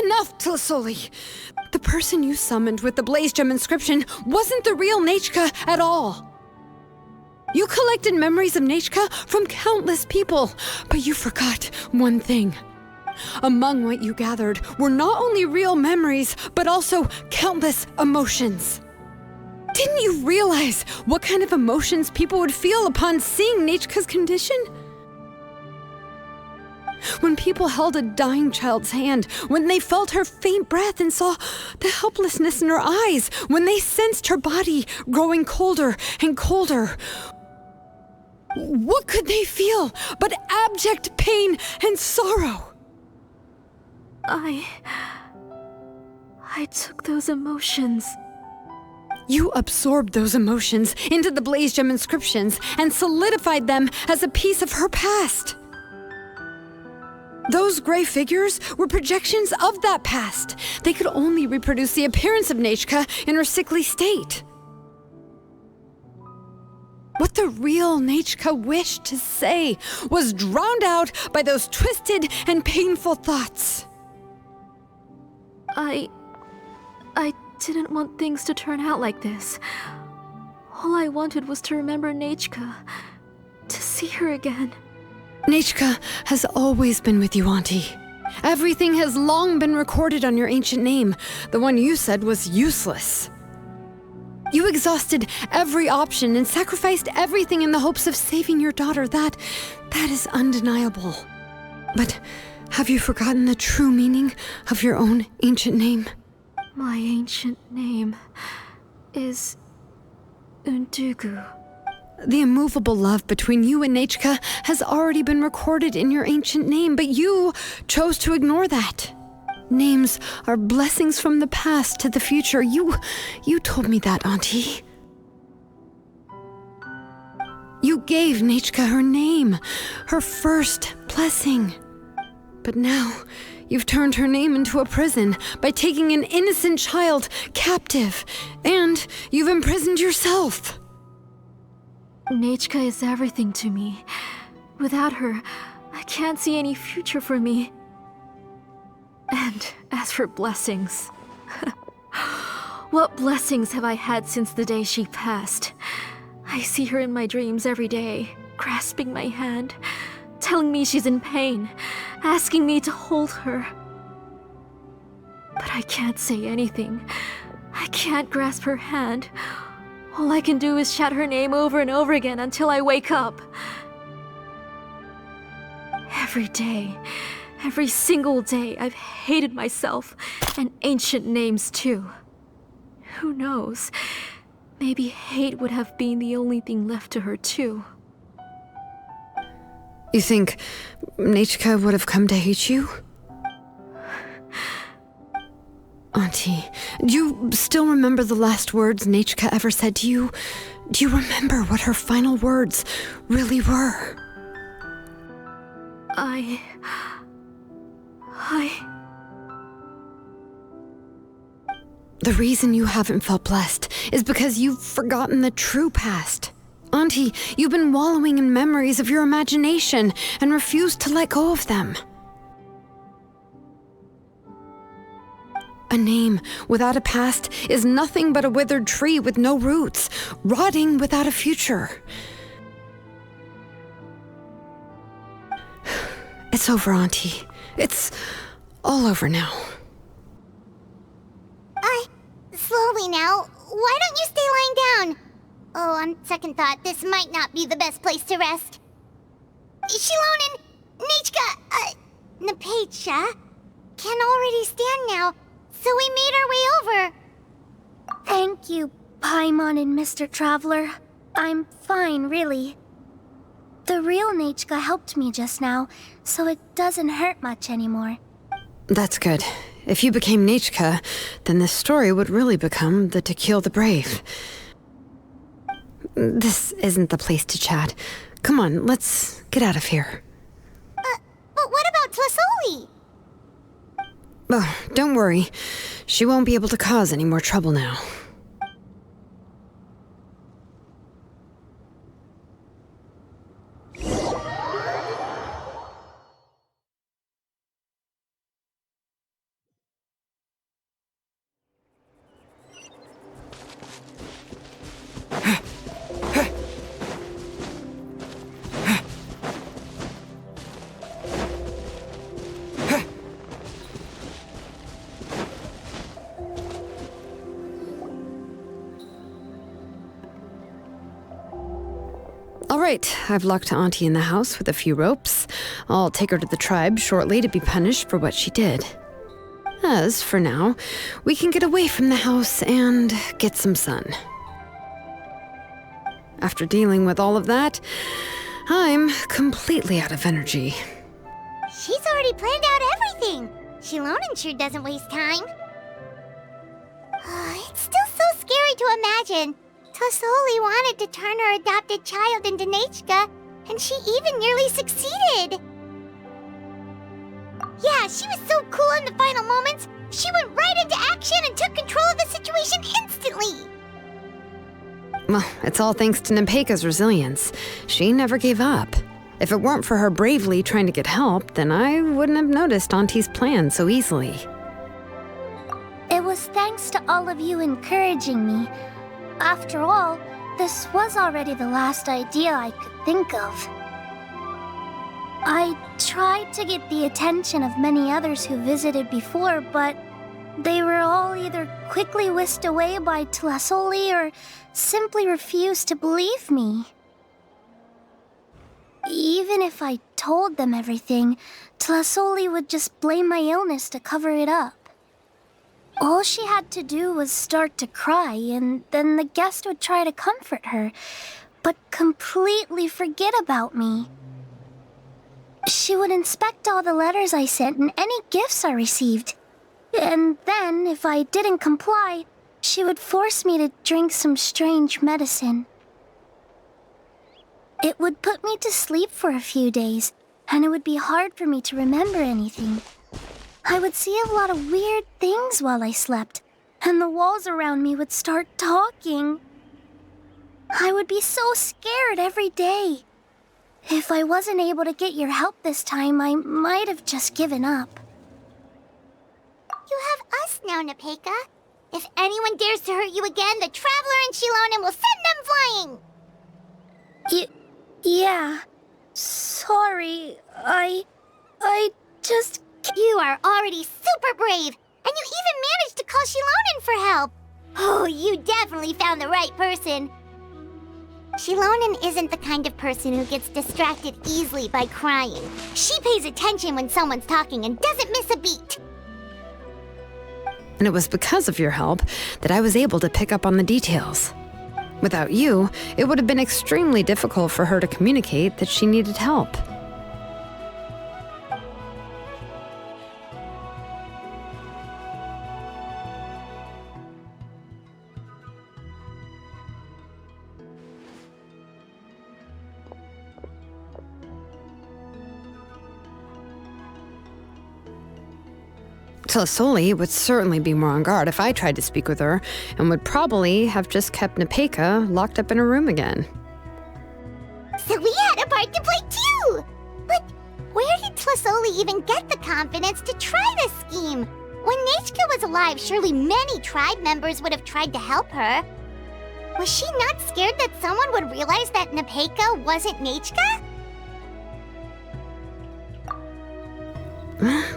Enough, Tlasoli! The person you summoned with the Blaze Gem inscription wasn't the real Nechka at all. You collected memories of Nechka from countless people, but you forgot one thing. Among what you gathered were not only real memories, but also countless emotions. Didn't you realize what kind of emotions people would feel upon seeing Nechka's condition? When people held a dying child's hand, when they felt her faint breath and saw the helplessness in her eyes, when they sensed her body growing colder and colder, what could they feel but abject pain and sorrow? I took those emotions. You absorbed those emotions into the Blaze Gem inscriptions and solidified them as a piece of her past. Those gray figures were projections of that past. They could only reproduce the appearance of Nechka in her sickly state. What the real Nechka wished to say was drowned out by those twisted and painful thoughts. I didn't want things to turn out like this. All I wanted was to remember Nechka, to see her again. Nechka has always been with you, Auntie. Everything has long been recorded on your ancient name, the one you said was useless. You exhausted every option and sacrificed everything in the hopes of saving your daughter. That is undeniable. But have you forgotten the true meaning of your own ancient name? My ancient name is Undugu. The immovable love between you and Nechka has already been recorded in your ancient name, but you chose to ignore that. Names are blessings from the past to the future. You told me that, Auntie. You gave Nechka her name, her first blessing. But now, You've turned her name into a prison by taking an innocent child captive, and you've imprisoned yourself. Nechka is everything to me. Without her, I can't see any future for me. And as for blessings... what blessings have I had since the day she passed? I see her in my dreams every day, grasping my hand, telling me she's in pain, asking me to hold her. But I can't say anything. I can't grasp her hand. All I can do is shout her name over and over again until I wake up. Every day, every single day, I've hated myself, and ancient names too. Who knows? Maybe hate would have been the only thing left to her too. You think Nechka would have come to hate you? Auntie, do you still remember the last words Nechka ever said to you? Do you remember what her final words really were? The reason you haven't felt blessed is because you've forgotten the true past. Auntie, you've been wallowing in memories of your imagination and refused to let go of them. A name without a past is nothing but a withered tree with no roots, rotting without a future. It's over, Auntie. It's all over now. Slowly now. Why don't you stay lying down? Oh, on second thought, this might not be the best place to rest. Shilonen, Nechka, Napecha can already stand now, so we made our way over. Thank you, Paimon and Mr. Traveler. I'm fine, really. The real Nechka helped me just now, so it doesn't hurt much anymore. That's good. If you became Nechka, then this story would really become the To Kill the Brave. This isn't the place to chat. Come on, let's get out of here. But what about Tlasoli? Oh, don't worry. She won't be able to cause any more trouble now. All right, I've locked Auntie in the house with a few ropes. I'll take her to the tribe shortly to be punished for what she did. As for now, we can get away from the house and get some sun. After dealing with all of that, I'm completely out of energy. She's already planned out everything. Shilonen sure doesn't waste time. It's still so scary to imagine. Tlasoli wanted to turn her adopted child into Nechka, and she even nearly succeeded. Yeah, she was so cool in the final moments. She went right into action and took control of the situation instantly. Well, it's all thanks to Nempeka's resilience. She never gave up. If it weren't for her bravely trying to get help, then I wouldn't have noticed Auntie's plan so easily. It was thanks to all of you encouraging me. After all, this was already the last idea I could think of. I tried to get the attention of many others who visited before, but they were all either quickly whisked away by Tlasoli or simply refused to believe me. Even if I told them everything, Tlasoli would just blame my illness to cover it up. All she had to do was start to cry, and then the guest would try to comfort her, but completely forget about me. She would inspect all the letters I sent and any gifts I received. And then, if I didn't comply, she would force me to drink some strange medicine. It would put me to sleep for a few days, and it would be hard for me to remember anything. I would see a lot of weird things while I slept, and the walls around me would start talking. I would be so scared every day. If I wasn't able to get your help this time, I might have just given up. You have us now, Nepeka. If anyone dares to hurt you again, the Traveler and Shilonen will send them flying! Yeah. Sorry, I just... You are already super brave, and you even managed to call Shilonen for help. Oh, you definitely found the right person. Shilonen isn't the kind of person who gets distracted easily by crying. She pays attention when someone's talking and doesn't miss a beat. And it was because of your help that I was able to pick up on the details. Without you, it would have been extremely difficult for her to communicate that she needed help. Tlasoli would certainly be more on guard if I tried to speak with her, and would probably have just kept Nepeka locked up in her room again. So we had a part to play too! But where did Tlasoli even get the confidence to try this scheme? When Nechka was alive, surely many tribe members would have tried to help her. Was she not scared that someone would realize that Nepeka wasn't Nechka?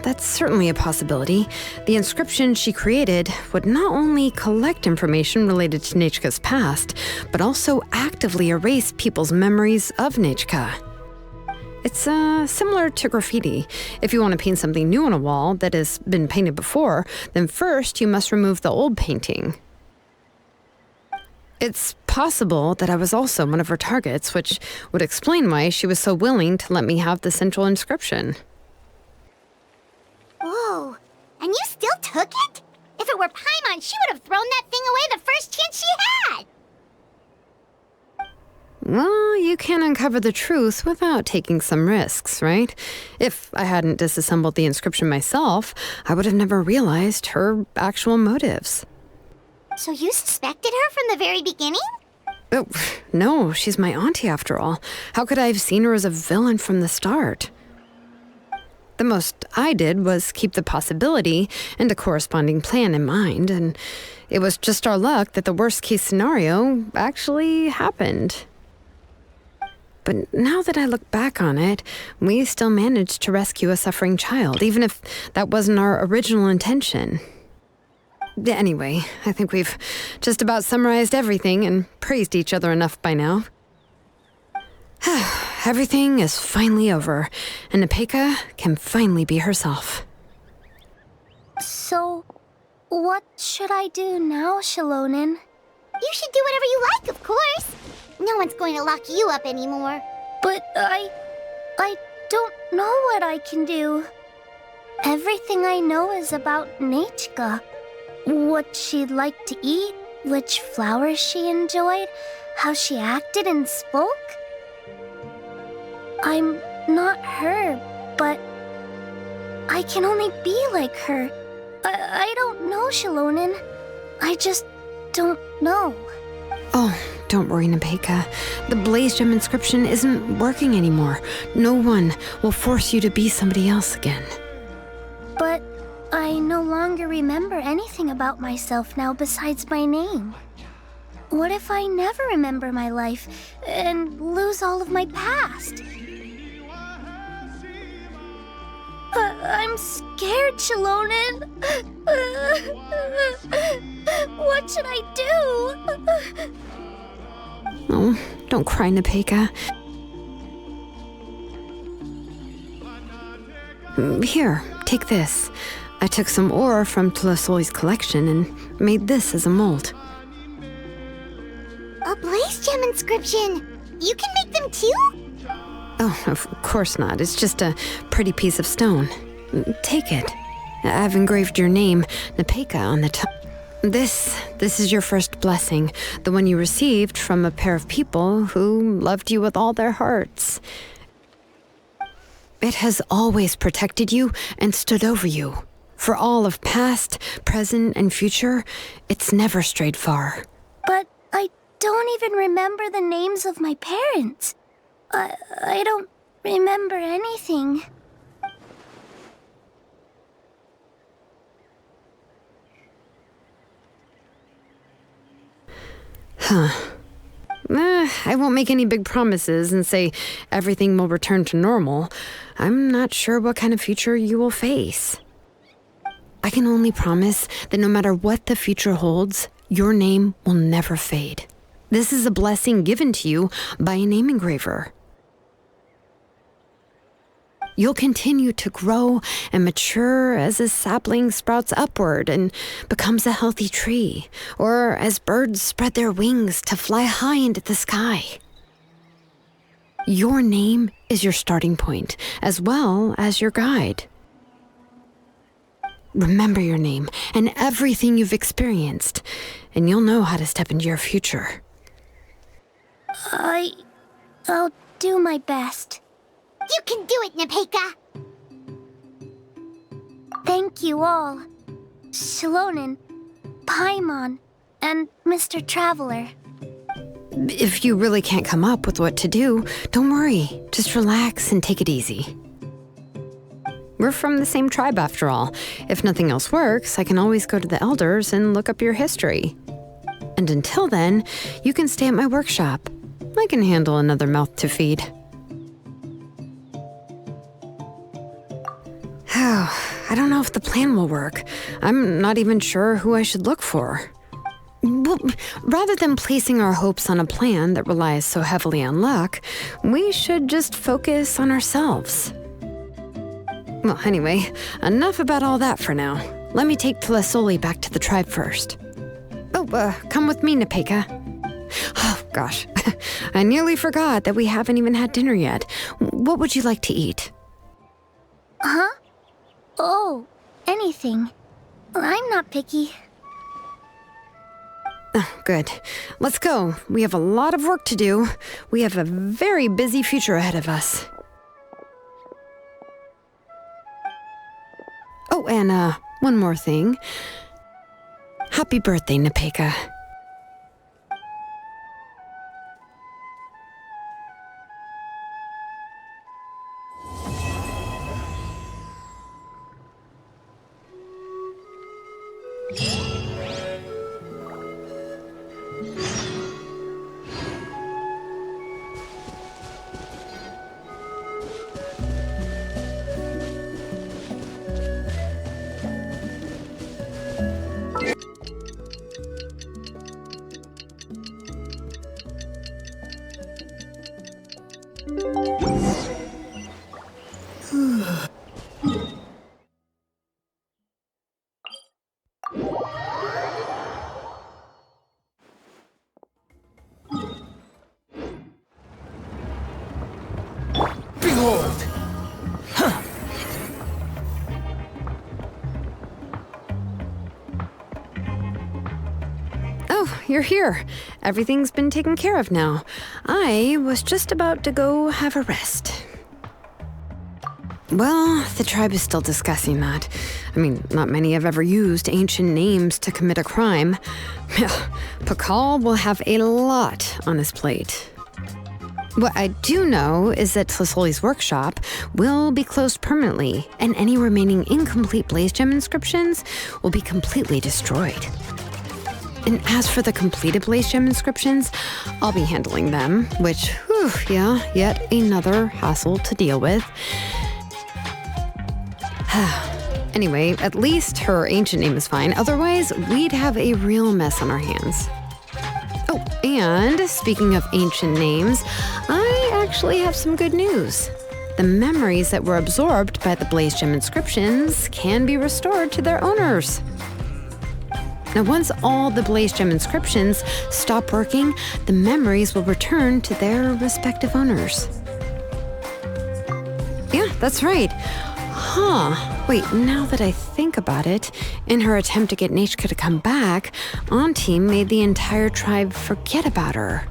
That's certainly a possibility. The inscription she created would not only collect information related to Nechka's past, but also actively erase people's memories of Nechka. It's similar to graffiti. If you want to paint something new on a wall that has been painted before, then first you must remove the old painting. It's possible that I was also one of her targets, which would explain why she was so willing to let me have the central inscription. Whoa, and you still took it? If it were Paimon, she would have thrown that thing away the first chance she had! Well, you can uncover the truth without taking some risks, right? If I hadn't disassembled the inscription myself, I would have never realized her actual motives. So you suspected her from the very beginning? Oh, no, she's my auntie after all. How could I have seen her as a villain from the start? The most I did was keep the possibility and a corresponding plan in mind, and it was just our luck that the worst-case scenario actually happened. But now that I look back on it, we still managed to rescue a suffering child, even if that wasn't our original intention. Anyway, I think we've just about summarized everything and praised each other enough by now. Everything is finally over, and Nepeka can finally be herself. So, what should I do now, Shilonen? You should do whatever you like, of course. No one's going to lock you up anymore. But I don't know what I can do. Everything I know is about Nechka. What she'd like to eat, which flowers she enjoyed, how she acted and spoke. I'm not her, but I can only be like her. I don't know, Shilonen. I just don't know. Oh, don't worry, Nepeka. The Blaze Gem inscription isn't working anymore. No one will force you to be somebody else again. But I no longer remember anything about myself now besides my name. What if I never remember my life and lose all of my past? I'm scared, Shilonen. What should I do? Oh, don't cry, Nepeka. Here, take this. I took some ore from Tlasoli's collection and made this as a mold. A Blaze Gem inscription! You can make them too? Oh, of course not. It's just a pretty piece of stone. Take it. I've engraved your name, Nepeka, on the top. This is your first blessing, the one you received from a pair of people who loved you with all their hearts. It has always protected you and stood over you. For all of past, present, and future, it's never strayed far. But I don't even remember the names of my parents. I don't remember anything. I won't make any big promises and say everything will return to normal. I'm not sure what kind of future you will face. I can only promise that no matter what the future holds, your name will never fade. This is a blessing given to you by a name engraver. You'll continue to grow and mature as a sapling sprouts upward and becomes a healthy tree, or as birds spread their wings to fly high into the sky. Your name is your starting point, as well as your guide. Remember your name and everything you've experienced, and you'll know how to step into your future. I'll do my best. You can do it, Nepeka! Thank you all. Shilonen, Paimon, and Mr. Traveler. If you really can't come up with what to do, don't worry. Just relax and take it easy. We're from the same tribe after all. If nothing else works, I can always go to the elders and look up your history. And until then, you can stay at my workshop. I can handle another mouth to feed. I don't know if the plan will work. I'm not even sure who I should look for. Well, rather than placing our hopes on a plan that relies so heavily on luck, we should just focus on ourselves. Well, anyway, enough about all that for now. Let me take Tlasoli back to the tribe first. Oh, come with me, Nepeka. Oh, gosh. I nearly forgot that we haven't even had dinner yet. What would you like to eat? Huh? Oh, anything. I'm not picky. Oh, good. Let's go. We have a lot of work to do. We have a very busy future ahead of us. Oh, and one more thing. Happy birthday, Nepeka. Behold! Huh. Oh, you're here. Everything's been taken care of now. I was just about to go have a rest. Well, the tribe is still discussing that. I mean, not many have ever used ancient names to commit a crime. Pakal will have a lot on his plate. What I do know is that Tlasoli's workshop will be closed permanently, and any remaining incomplete Blaze Gem inscriptions will be completely destroyed. And as for the completed Blaze Gem inscriptions, I'll be handling them, which, yet another hassle to deal with. Anyway, at least her ancient name is fine. Otherwise, we'd have a real mess on our hands. Oh, and speaking of ancient names, I actually have some good news. The memories that were absorbed by the Blaze Gem inscriptions can be restored to their owners. Now, once all the Blaze Gem inscriptions stop working, the memories will return to their respective owners. Yeah, that's right. Wait, now that I think about it, in her attempt to get Nechka to come back, Auntie made the entire tribe forget about her.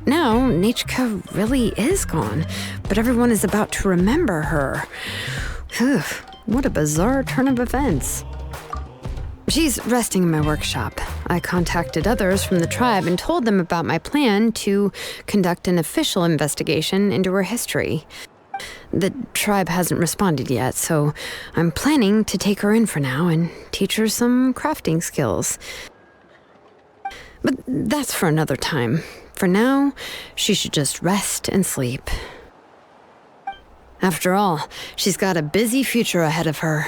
Now, Nechka really is gone, but everyone is about to remember her. What a bizarre turn of events. She's resting in my workshop. I contacted others from the tribe and told them about my plan to conduct an official investigation into her history. The tribe hasn't responded yet, so I'm planning to take her in for now and teach her some crafting skills. But that's for another time. For now, she should just rest and sleep. After all, she's got a busy future ahead of her.